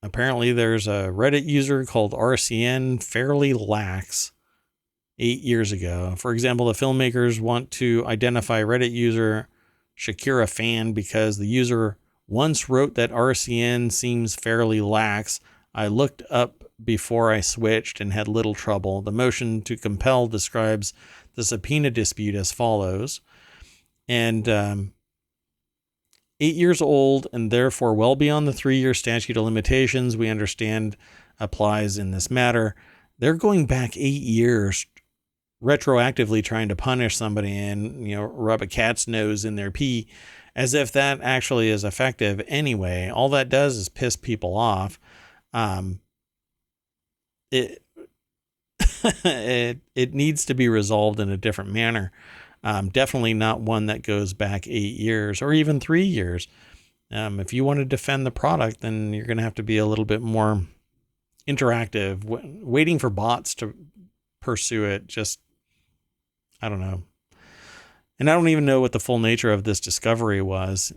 Apparently there's a Reddit user called RCN Fairly Lax 8 years ago. For example, the filmmakers want to identify Reddit user Shakira Fan because the user once wrote that RCN seems fairly lax. I looked up before I switched and had little trouble. The motion to compel describes the subpoena dispute as follows. And 8 years old and therefore well beyond the 3-year statute of limitations we understand applies in this matter. They're going back 8 years retroactively trying to punish somebody and, rub a cat's nose in their pee, as if that actually is effective anyway. All that does is piss people off. It it needs to be resolved in a different manner. Definitely not one that goes back 8 years or even 3 years. If you want to defend the product, then you're going to have to be a little bit more interactive. Waiting for bots to pursue it, just, I don't know. And I don't even know what the full nature of this discovery was.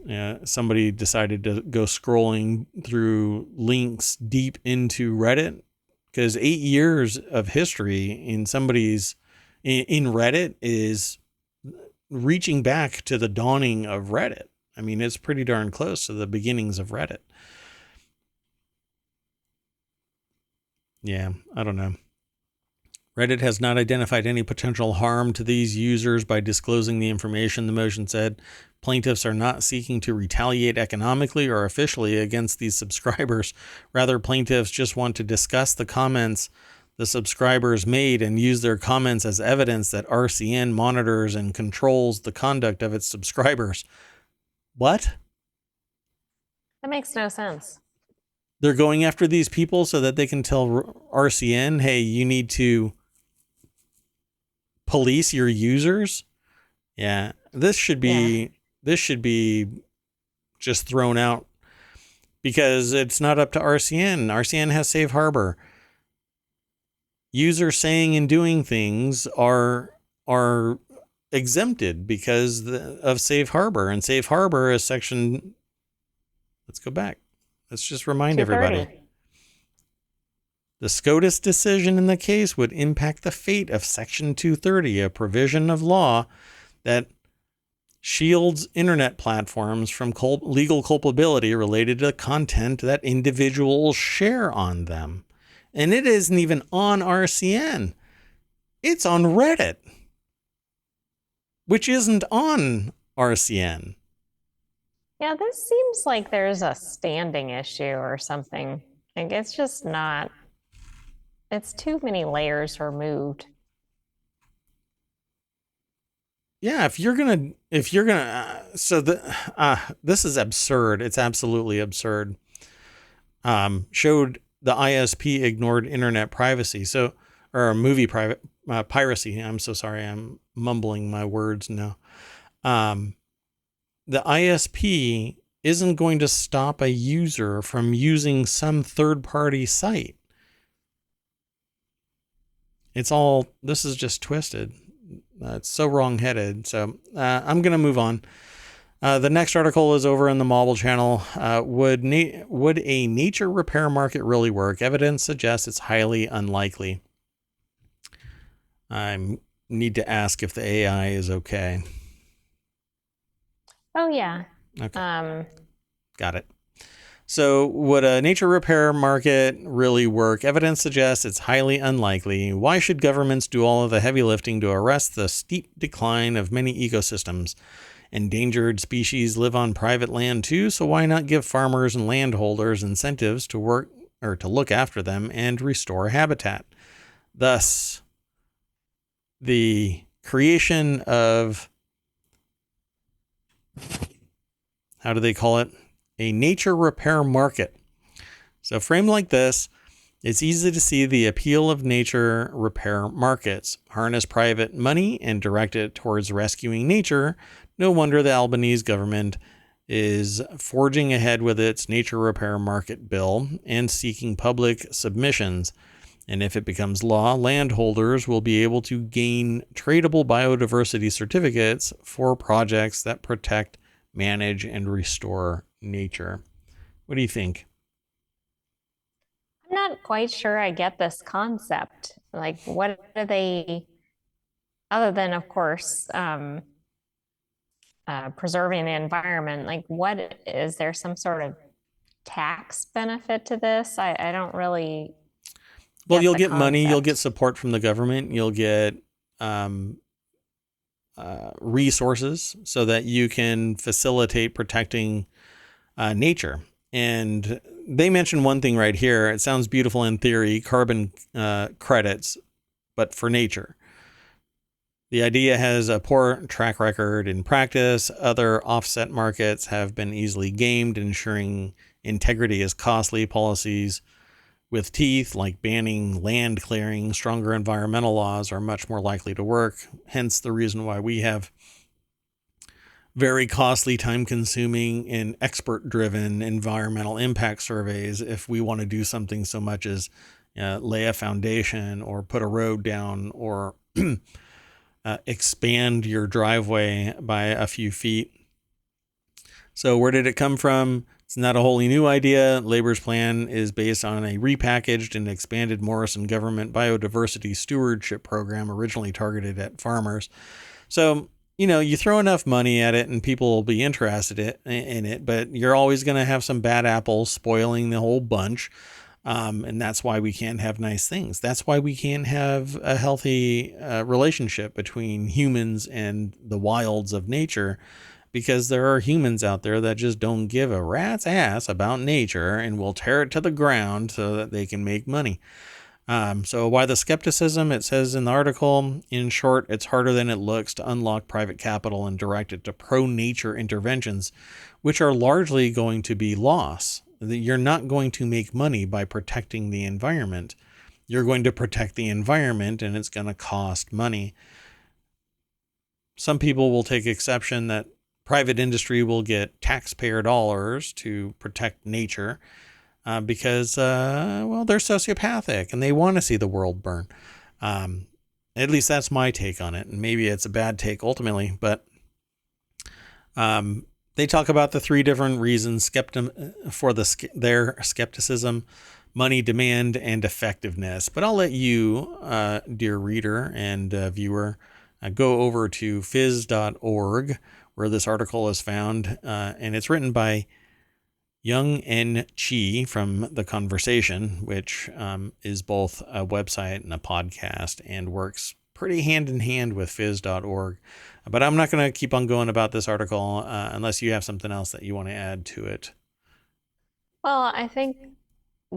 Somebody decided to go scrolling through links deep into Reddit, because 8 years of history in Reddit is reaching back to the dawning of Reddit. I mean, it's pretty darn close to the beginnings of Reddit. Yeah, I don't know. Reddit has not identified any potential harm to these users by disclosing the information, the motion said. Plaintiffs are not seeking to retaliate economically or officially against these subscribers. Rather, plaintiffs just want to discuss the comments the subscribers made and use their comments as evidence that RCN monitors and controls the conduct of its subscribers. What? That makes no sense. They're going after these people so that they can tell RCN, hey, you need to police your users. Yeah, this should be just thrown out, because it's not up to RCN. RCN has safe harbor. user saying and doing things are exempted because of safe harbor, and safe harbor is section. Let's go back. Let's just remind 230. everybody. The SCOTUS decision in the case would impact the fate of Section 230, a provision of law that shields internet platforms from legal culpability related to content that individuals share on them. And it isn't even on RCN. It's on Reddit, which isn't on RCN. Yeah, this seems like there's a standing issue or something. Like it's just not, it's too many layers removed. Yeah, if you're gonna, this is absurd. It's absolutely absurd. Showed the ISP ignored internet privacy. Or movie piracy. I'm so sorry. I'm mumbling my words now. The ISP isn't going to stop a user from using some third-party site. This is just twisted. It's so wrong-headed. So I'm going to move on. The next article is over in the Mobile Channel. Would a nature repair market really work? Evidence suggests it's highly unlikely. I need to ask if the AI is okay. Oh, yeah. Okay. Got it. So would a nature repair market really work? Evidence suggests it's highly unlikely. Why should governments do all of the heavy lifting to arrest the steep decline of many ecosystems? Endangered species live on private land too, so why not give farmers and landholders incentives to work or to look after them and restore habitat? Thus, the creation of, how do they call it? A nature repair market. So framed like this, it's easy to see the appeal of nature repair markets. Harness private money and direct it towards rescuing nature. No wonder the Albanese government is forging ahead with its nature repair market bill and seeking public submissions. And if it becomes law, landholders will be able to gain tradable biodiversity certificates for projects that protect, manage, and restore nature. What do you think? I'm not quite sure I get this concept. Like, what are they, other than, of course, preserving the environment, like, what is there some sort of tax benefit to this? I don't really Well, get you'll the get money, you'll concept. get support from the government, you'll get resources so that you can facilitate protecting nature. And they mentioned one thing right here. It sounds beautiful in theory, carbon credits, but for nature. The idea has a poor track record in practice. Other offset markets have been easily gamed. Ensuring integrity is costly. Policies with teeth, like banning land clearing, stronger environmental laws, are much more likely to work. Hence the reason why we have very costly, time-consuming, and expert-driven environmental impact surveys if we want to do something so much as lay a foundation or put a road down or expand your driveway by a few feet. So where did it come from? It's not a wholly new idea. Labor's plan is based on a repackaged and expanded Morrison government biodiversity stewardship program originally targeted at farmers. So, you throw enough money at it and people will be interested in it, but you're always going to have some bad apples spoiling the whole bunch. And that's why we can't have nice things. That's why we can't have a healthy relationship between humans and the wilds of nature, because there are humans out there that just don't give a rat's ass about nature and will tear it to the ground so that they can make money. So why the skepticism? It says in the article, in short, it's harder than it looks to unlock private capital and direct it to pro-nature interventions, which are largely going to be loss. You're not going to make money by protecting the environment. You're going to protect the environment and it's going to cost money. Some people will take exception that private industry will get taxpayer dollars to protect nature. because, well, they're sociopathic and they want to see the world burn. At least that's my take on it. And maybe it's a bad take ultimately, but they talk about the three different reasons for their skepticism: money, demand, and effectiveness. But I'll let you, dear reader and viewer, go over to phys.org, where this article is found, and it's written by Young N. Chi from The Conversation, which is both a website and a podcast and works pretty hand in hand with phys.org. But I'm not going to keep on going about this article unless you have something else that you want to add to it. Well, I think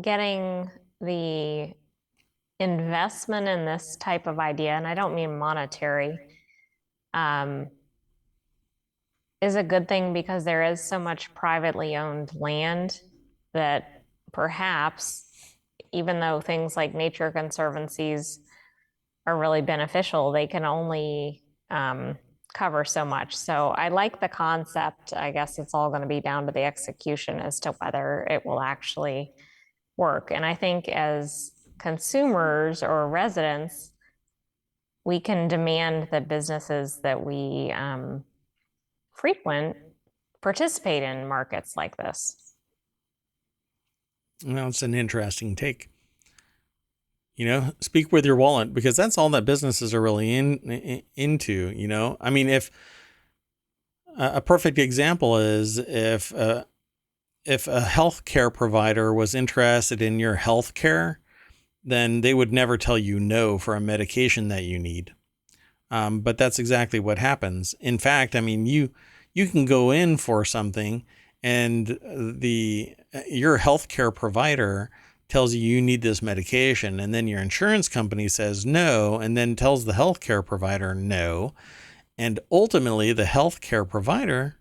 getting the investment in this type of idea, and I don't mean monetary, is a good thing because there is so much privately owned land that perhaps, even though things like nature conservancies are really beneficial, they can only cover so much. So I like the concept. I guess it's all going to be down to the execution as to whether it will actually work. And I think as consumers or residents, we can demand that businesses that we frequent participate in markets like this. Well, it's an interesting take. Speak with your wallet, because that's all that businesses are really into. I mean, if a perfect example is if a healthcare provider was interested in your healthcare, then they would never tell you no for a medication that you need. But that's exactly what happens. In fact, I mean, you can go in for something and your healthcare provider tells you need this medication, and then your insurance company says no, and then tells the healthcare provider no. And ultimately, the healthcare provider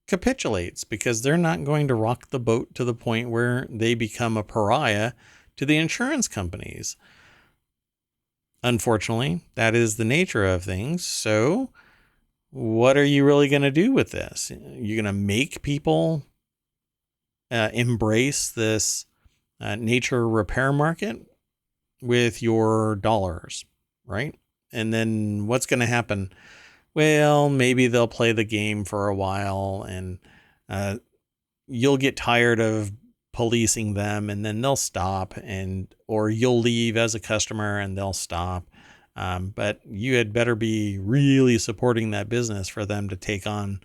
capitulates because they're not going to rock the boat to the point where they become a pariah to the insurance companies. Unfortunately, that is the nature of things. So what are you really going to do with this? You're going to make people embrace this nature repair market with your dollars, right? And then what's going to happen? Well, maybe they'll play the game for a while, and you'll get tired of policing them, and then they'll stop, or you'll leave as a customer and they'll stop. But you had better be really supporting that business for them to take on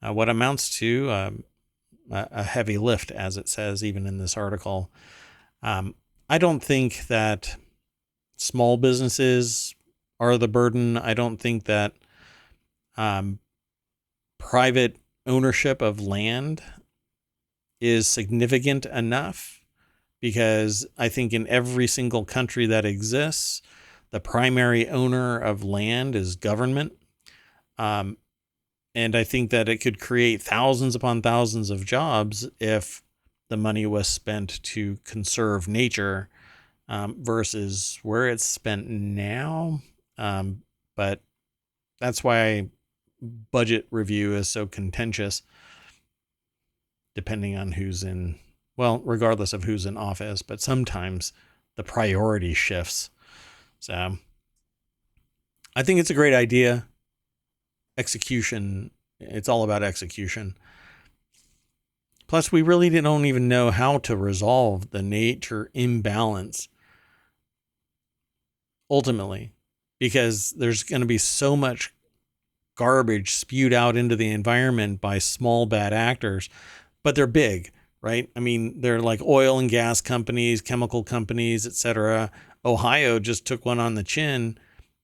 what amounts to a heavy lift, as it says, even in this article. I don't think that small businesses are the burden. I don't think that private ownership of land is significant enough, because I think in every single country that exists, the primary owner of land is government. And I think that it could create thousands upon thousands of jobs if the money was spent to conserve nature versus where it's spent now. But that's why budget review is so contentious, depending on regardless of who's in office, but sometimes the priority shifts. So I think it's a great idea. Execution, it's all about execution. Plus, we really don't even know how to resolve the nature imbalance ultimately, because there's going to be so much garbage spewed out into the environment by small bad actors, but they're big, right? I mean, they're like oil and gas companies, chemical companies, etc. Ohio just took one on the chin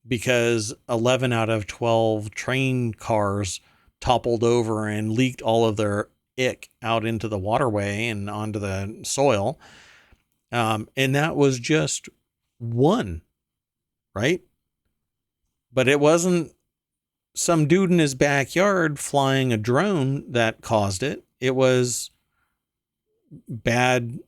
because 11 out of 12 train cars toppled over and leaked all of their ick out into the waterway and onto the soil. And that was just one, right? But it wasn't some dude in his backyard flying a drone that caused it. It was bad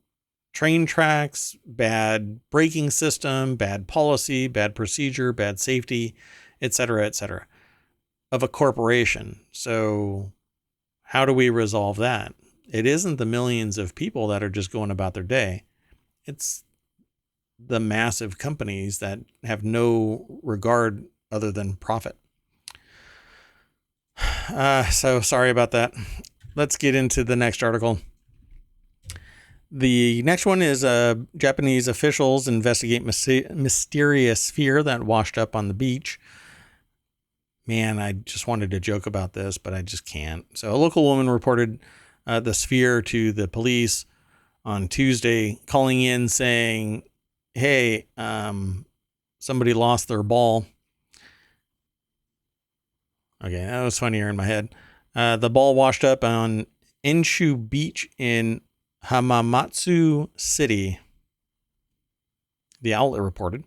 train tracks, bad braking system, bad policy, bad procedure, bad safety, et cetera, of a corporation. So how do we resolve that? It isn't the millions of people that are just going about their day. It's the massive companies that have no regard other than profit. So sorry about that. Let's get into the next article. The next one is Japanese officials investigate mysterious sphere that washed up on the beach. Man, I just wanted to joke about this, but I just can't. So a local woman reported the sphere to the police on Tuesday, calling in saying, hey, somebody lost their ball. Okay, that was funnier in my head. The ball washed up on Enshu Beach in Hamamatsu City, the outlet reported.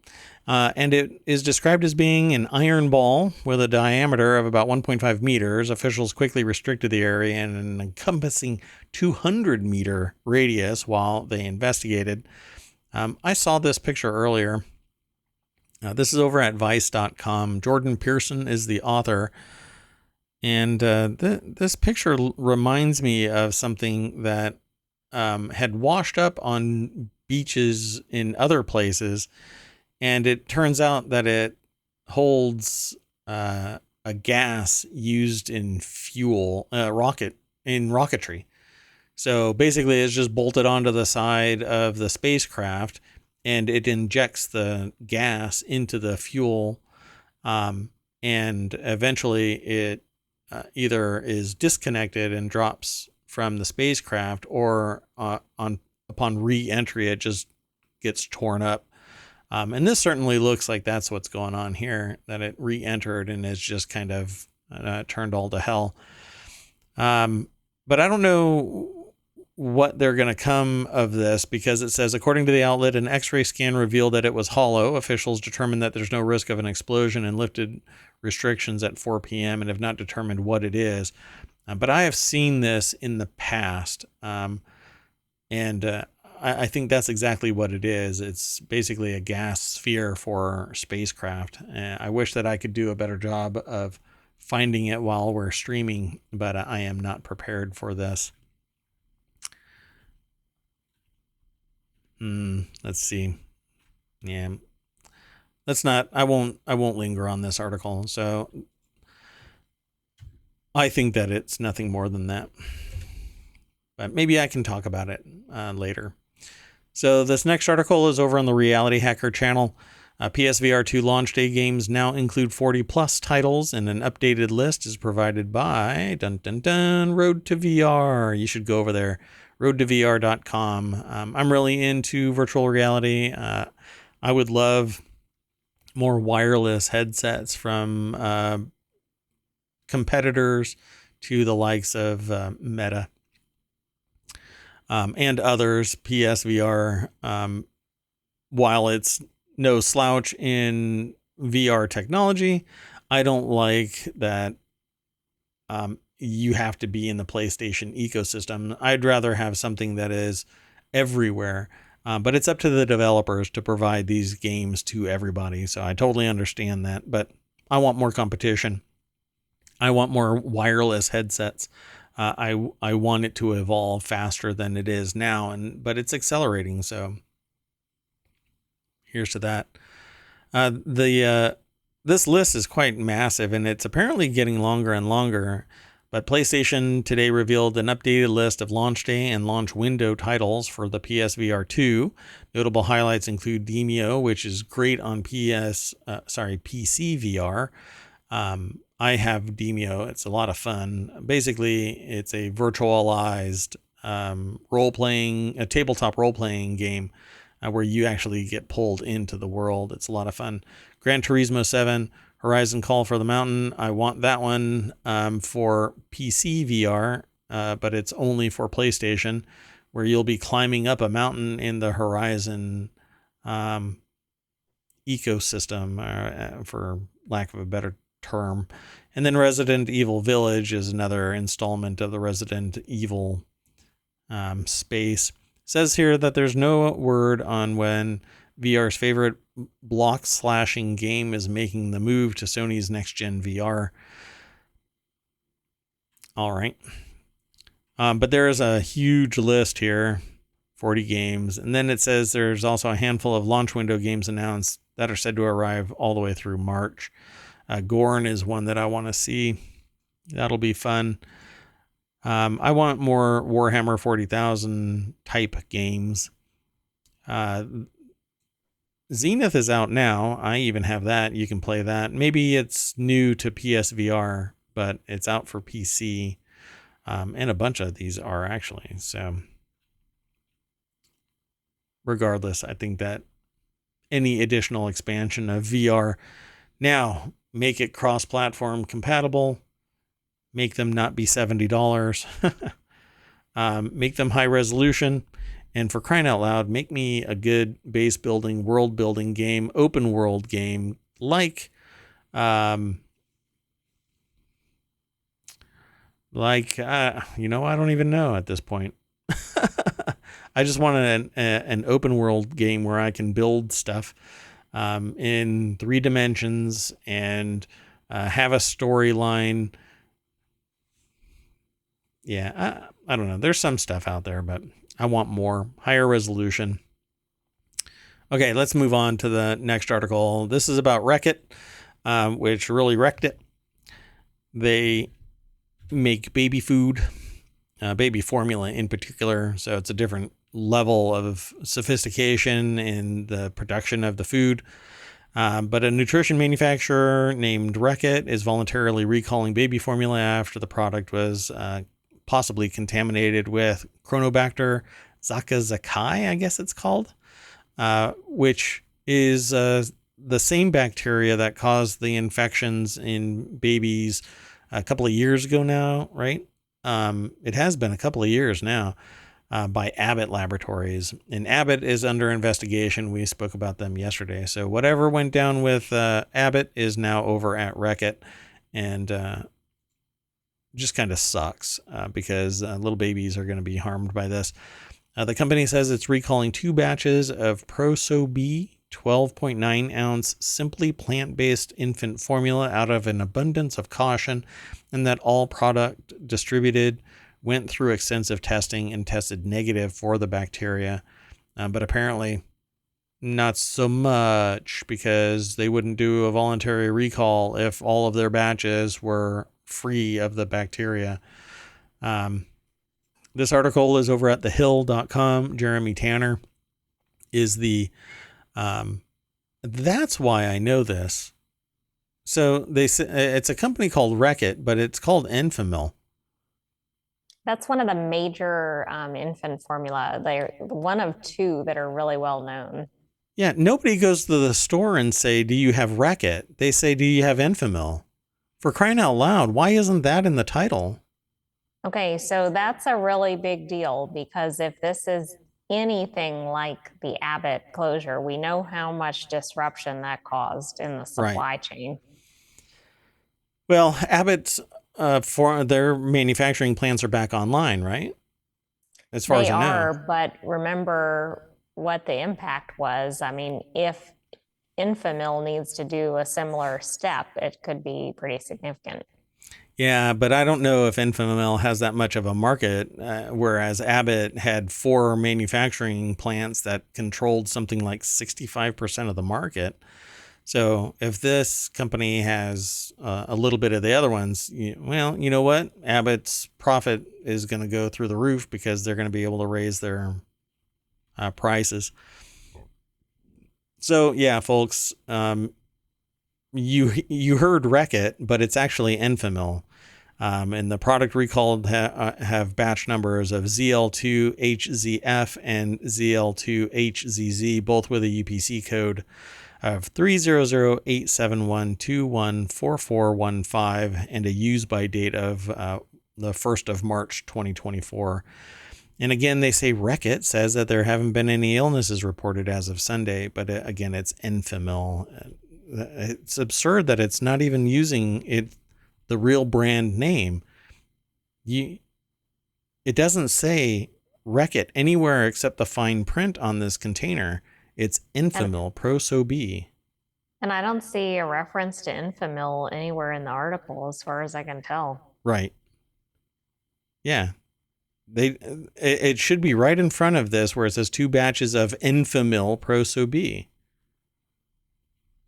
And it is described as being an iron ball with a diameter of about 1.5 meters. Officials quickly restricted the area in an encompassing 200-meter radius while they investigated. I saw this picture earlier. This is over at Vice.com. Jordan Pearson is the author. And this picture reminds me of something that had washed up on beaches in other places. And it turns out that it holds a gas used in rocketry. So basically it's just bolted onto the side of the spacecraft, and it injects the gas into the fuel. And eventually it either is disconnected and drops from the spacecraft, or upon re-entry, it just gets torn up. And this certainly looks like that's what's going on here, that it re-entered and is just kind of turned all to hell. But I don't know what they're going to come of this, because it says, according to the outlet, an X-ray scan revealed that it was hollow. Officials determined that there's no risk of an explosion and lifted restrictions at 4 p.m. and have not determined what it is. But I have seen this in the past, and I think that's exactly what it is. It's basically a gas sphere for spacecraft. I wish that I could do a better job of finding it while we're streaming, but I am not prepared for this. Let's see. Yeah. I won't linger on this article. So I think that it's nothing more than that. But maybe I can talk about it later. So this next article is over on the Reality Hacker channel. PSVR 2 launch day games now include 40 plus titles, and an updated list is provided by Road to VR. You should go over there, roadtovr.com. I'm really into virtual reality. I would love more wireless headsets from competitors to the likes of Meta. And others. PSVR, while it's no slouch in VR technology, I don't like that you have to be in the PlayStation ecosystem. I'd rather have something that is everywhere, but it's up to the developers to provide these games to everybody. So I totally understand that, but I want more competition. I want more wireless headsets. I want it to evolve faster than it is now, but it's accelerating. So here's to that. This list is quite massive, and it's apparently getting longer and longer. But PlayStation today revealed an updated list of launch day and launch window titles for the PSVR 2. Notable highlights include Demio, which is great on PC VR. I have Demio. It's a lot of fun. Basically, it's a virtualized a tabletop role-playing game where you actually get pulled into the world. It's a lot of fun. Gran Turismo 7, Horizon Call for the Mountain. I want that one for PC VR, but it's only for PlayStation, where you'll be climbing up a mountain in the Horizon ecosystem, for lack of a better term. And then Resident Evil Village is another installment of the Resident Evil space. It says here that there's no word on when VR's favorite block slashing game is making the move to Sony's next gen VR. All right. But there is a huge list here, 40 games. And then it says there's also a handful of launch window games announced that are said to arrive all the way through March. Gorn is one that I want to see. That'll be fun. I want more Warhammer 40,000 type games. Zenith is out now. I even have that. You can play that. Maybe it's new to PSVR, but it's out for PC. And a bunch of these are actually. So regardless, I think that any additional expansion of VR now make it cross-platform compatible, make them not be $70, make them high resolution, and for crying out loud, make me a good base building, world building game, open world game like I don't even know at this point. I just want an open world game where I can build stuff in 3 dimensions and have a storyline. Yeah, I don't know. There's some stuff out there, but I want more, higher resolution. Okay, let's move on to the next article. This is about Wreck-It, which really wrecked it. They make baby food, baby formula in particular, so it's a different level of sophistication in the production of the food. But a nutrition manufacturer named Wreck-It is voluntarily recalling baby formula after the product was possibly contaminated with Chronobacter zakazaki, I guess it's called, which is the same bacteria that caused the infections in babies a couple of years ago now, right? It has been a couple of years now by Abbott Laboratories. And Abbott is under investigation. We spoke about them yesterday. So whatever went down with Abbott is now over at Wreck-It. And just kind of sucks because little babies are going to be harmed by this. The company says it's recalling 2 batches of Pro-So-B 12.9 ounce simply plant-based infant formula out of an abundance of caution, and that all product distributed went through extensive testing and tested negative for the bacteria. But apparently not so much, because they wouldn't do a voluntary recall if all of their batches were free of the bacteria. This article is over at thehill.com. Jeremy Tanner is the that's why I know this. So they say it's a company called Wreck-It, but it's called Enfamil. That's one of the major infant formula. They're one of 2 that are really well known. Yeah, nobody goes to the store and say, "Do you have Wreck-It?" They say, "Do you have Enfamil?" For crying out loud, why isn't that in the title? Okay, so that's a really big deal, because if this is anything like the Abbott closure, we know how much disruption that caused in the Right. supply chain. Well, Abbott's for their manufacturing plants are back online, right? As far as They I know. are, but remember what the impact was. I mean, if Infamil needs to do a similar step, it could be pretty significant. Yeah, but I don't know if Enfamil has that much of a market, whereas Abbott had 4 manufacturing plants that controlled something like 65% of the market. So if this company has a little bit of the other ones, well, you know what? Abbott's profit is going to go through the roof because they're going to be able to raise their prices. So yeah, folks, you heard Wreck-It, but it's actually Enfamil. And the product recalled have batch numbers of ZL2HZF and ZL2HZZ, both with a UPC code of 300-871-214415 and a use by date of the 1st of March 2024. And again, they say Wreck-It says that there haven't been any illnesses reported as of Sunday, but again, it's Enfamil. It's absurd that it's not even using the real brand name. It doesn't say Wreck-It anywhere except the fine print on this container. It's Enfamil Pro-So-B. And I don't see a reference to Enfamil anywhere in the article, as far as I can tell. Right. Yeah. it should be right in front of this where it says 2 batches of Enfamil Proso B.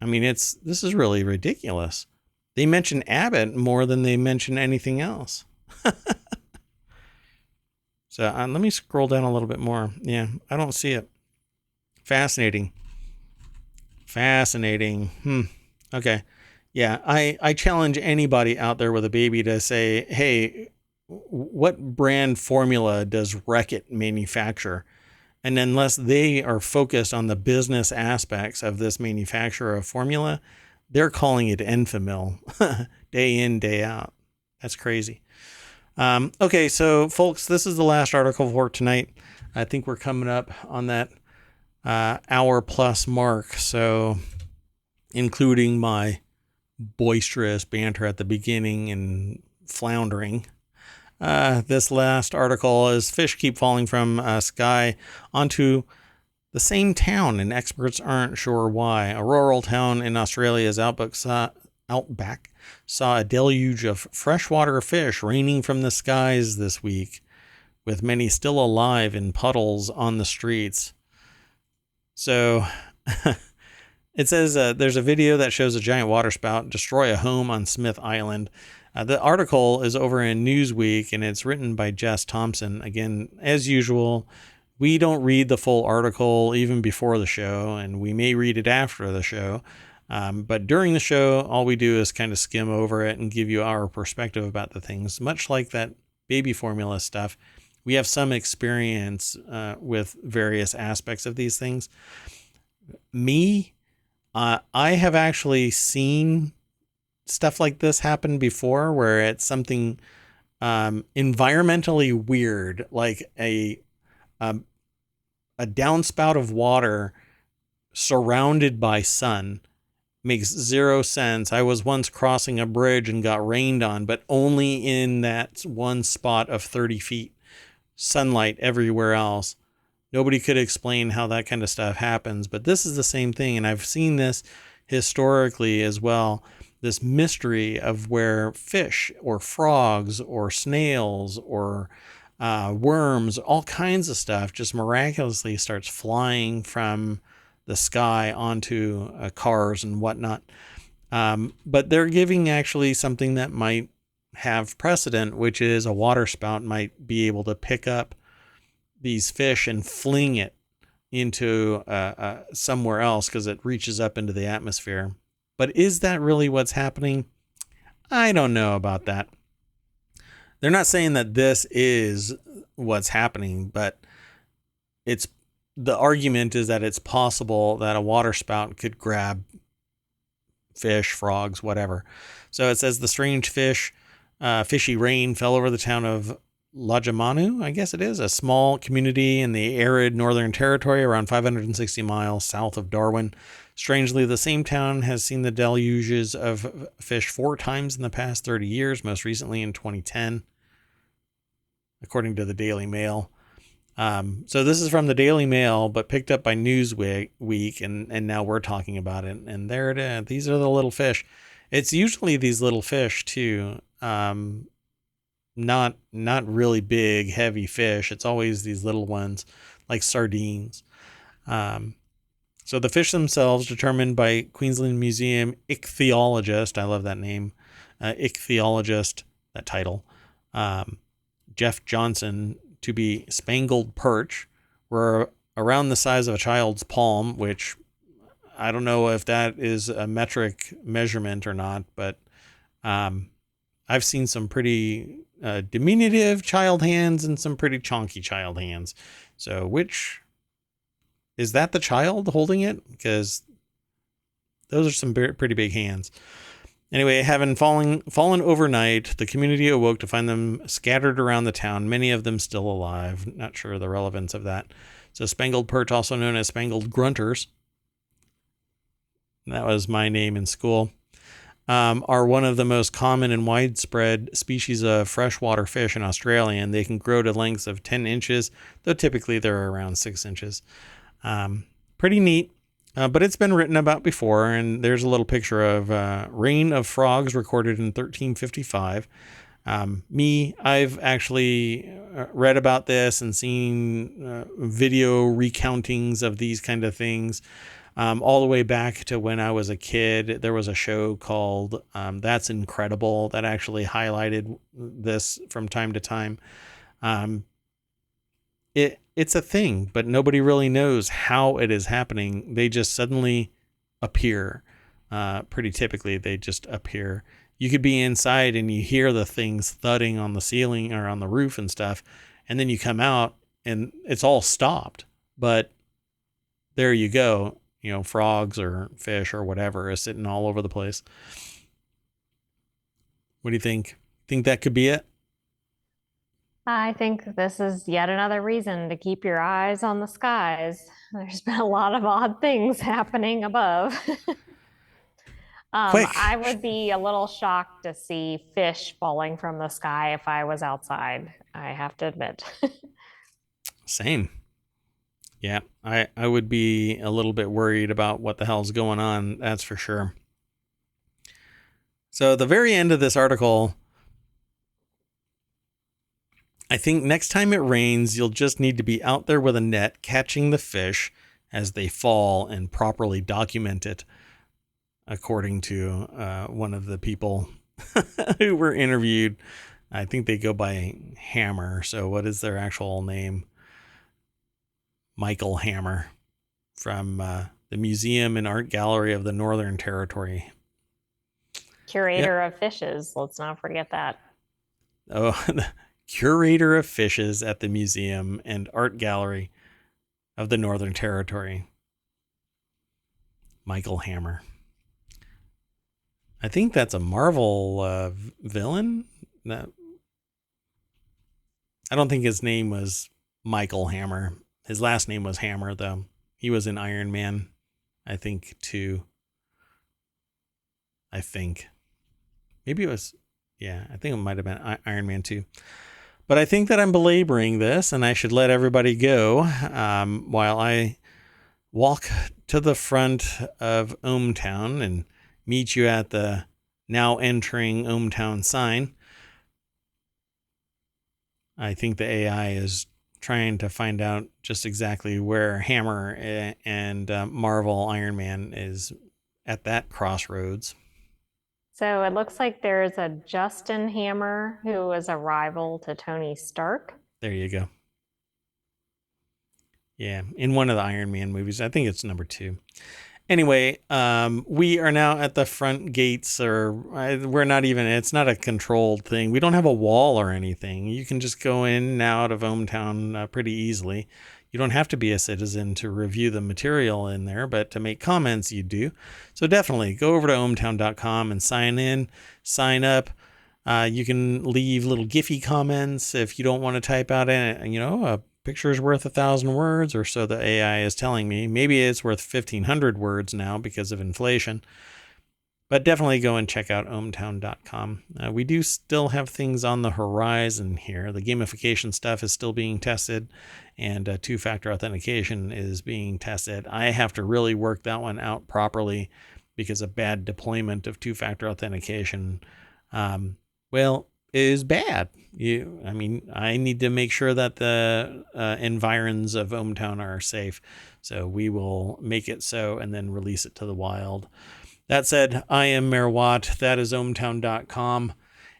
I mean, this is really ridiculous. They mention Abbott more than they mention anything else. So let me scroll down a little bit more. Yeah, I don't see it. Fascinating. Okay. Yeah, I challenge anybody out there with a baby to say, hey, what brand formula does Reckitt manufacture? And unless they are focused on the business aspects of this manufacturer of formula, they're calling it Enfamil day in, day out. That's crazy. Okay, so folks, this is the last article for tonight. I think we're coming up on that hour plus mark. So including my boisterous banter at the beginning and floundering. This last article is fish keep falling from sky onto the same town, and experts aren't sure why. A rural town in Australia's outback saw a deluge of freshwater fish raining from the skies this week, with many still alive in puddles on the streets. So it says there's a video that shows a giant waterspout destroy a home on Smith Island. The article is over in Newsweek, and it's written by Jess Thompson. Again, as usual, we don't read the full article even before the show, and we may read it after the show. But during the show, all we do is kind of skim over it and give you our perspective about the things. Much like that baby formula stuff, we have some experience with various aspects of these things. I have actually seen stuff like this happen before, where it's something environmentally weird, like a downspout of water surrounded by sun. Makes zero sense. I was once crossing a bridge and got rained on, but only in that one spot of 30 feet. Sunlight everywhere else. Nobody could explain how that kind of stuff happens, but this is the same thing, and I've seen this historically as well. This mystery of where fish or frogs or snails or worms, all kinds of stuff just miraculously starts flying from the sky onto cars and whatnot. But they're giving actually something that might have precedent, which is a waterspout might be able to pick up these fish and fling it into somewhere else because it reaches up into the atmosphere. But is that really what's happening? I don't know about that. They're not saying that this is what's happening, but the argument is that it's possible that a waterspout could grab fish, frogs, whatever. So it says the strange fishy rain fell over the town of Lajamanu, I guess it is, a small community in the arid Northern Territory around 560 miles south of Darwin. Strangely, the same town has seen the deluges of fish 4 times in the past 30 years, most recently in 2010, according to the Daily Mail. So this is from the Daily Mail, but picked up by Newsweek, and now we're talking about it. And there it is. These are the little fish. It's usually these little fish too. Not really big, heavy fish. It's always these little ones like sardines. So the fish themselves, determined by Queensland Museum ichthyologist, I love that name, ichthyologist, that title, Jeff Johnson, to be spangled perch, were around the size of a child's palm, which I don't know if that is a metric measurement or not, but I've seen some pretty diminutive child hands and some pretty chonky child hands. So which... is that the child holding it? Because those are some pretty big hands. Anyway, having fallen overnight, the community awoke to find them scattered around the town, many of them still alive. Not sure the relevance of that. So spangled perch, also known as spangled grunters, that was my name in school, are one of the most common and widespread species of freshwater fish in Australia, and they can grow to lengths of 10 inches, though typically they're around 6 inches. Pretty neat, but it's been written about before, and there's a little picture of rain of frogs recorded in 1355. I've actually read about this and seen video recountings of these kind of things. All the way back to when I was a kid, there was a show called That's Incredible that actually highlighted this from time to time. It's a thing, but nobody really knows how it is happening. They just suddenly appear. Pretty typically, they just appear. You could be inside and you hear the things thudding on the ceiling or on the roof and stuff, and then you come out and it's all stopped. But there you go. Frogs or fish or whatever is sitting all over the place. What do you think? Think that could be it? I think this is yet another reason to keep your eyes on the skies. There's been a lot of odd things happening above. Quick. I would be a little shocked to see fish falling from the sky if I was outside, I have to admit. Same. Yeah, I would be a little bit worried about what the hell's going on, that's for sure. So the very end of this article, I think next time it rains, you'll just need to be out there with a net catching the fish as they fall and properly document it, according to one of the people who were interviewed. I think they go by Hammer. So what is their actual name? Michael Hammer from the Museum and Art Gallery of the Northern Territory. Curator of fishes, let's not forget that. Oh, the curator of fishes at the Museum and Art Gallery of the Northern Territory. Michael Hammer. I think that's a Marvel villain. I don't think his name was Michael Hammer. His last name was Hammer, though. He was in Iron Man, I think, too. I think. Maybe it was, yeah, I think it might have been Iron Man 2. But I think that I'm belaboring this, and I should let everybody go while I walk to the front of ohmTown and meet you at the now entering ohmTown sign. I think the AI is trying to find out just exactly where Hammer and Marvel Iron Man is at that crossroads. So it looks like there's a Justin Hammer who is a rival to Tony Stark. There you go. Yeah, in one of the Iron Man movies. I think it's number 2. Anyway, we are now at the front gates, or we're not even, it's not a controlled thing. We don't have a wall or anything. You can just go in and out of ohmTown pretty easily. You don't have to be a citizen to review the material in there, but to make comments, you do. So definitely go over to ohmTown.com and sign in, sign up. You can leave little Giphy comments if you don't want to type out a picture is worth 1,000 words, or so the AI is telling me. Maybe it's worth 1,500 words now because of inflation. But definitely go and check out ohmTown.com. We do still have things on the horizon here. The gamification stuff is still being tested, and two-factor authentication is being tested. I have to really work that one out properly because a bad deployment of two-factor authentication, is bad. I need to make sure that the environs of ohmTown are safe. So we will make it so and then release it to the wild. That said, I am Mayor Watt. That is ohmTown.com.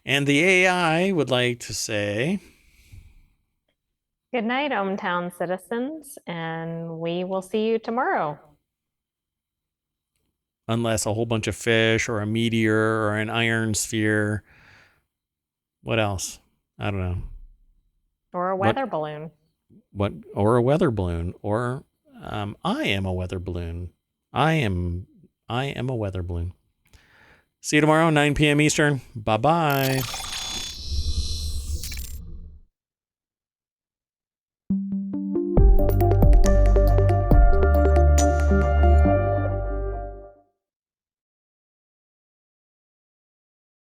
And the AI would like to say, good night, ohmTown citizens, and we will see you tomorrow. Unless a whole bunch of fish or a meteor or an iron sphere. What else? I don't know. Or a weather balloon. Or a weather balloon. Or I am a weather balloon. I am a weather balloon. See you tomorrow, 9 p.m. Eastern. Bye-bye.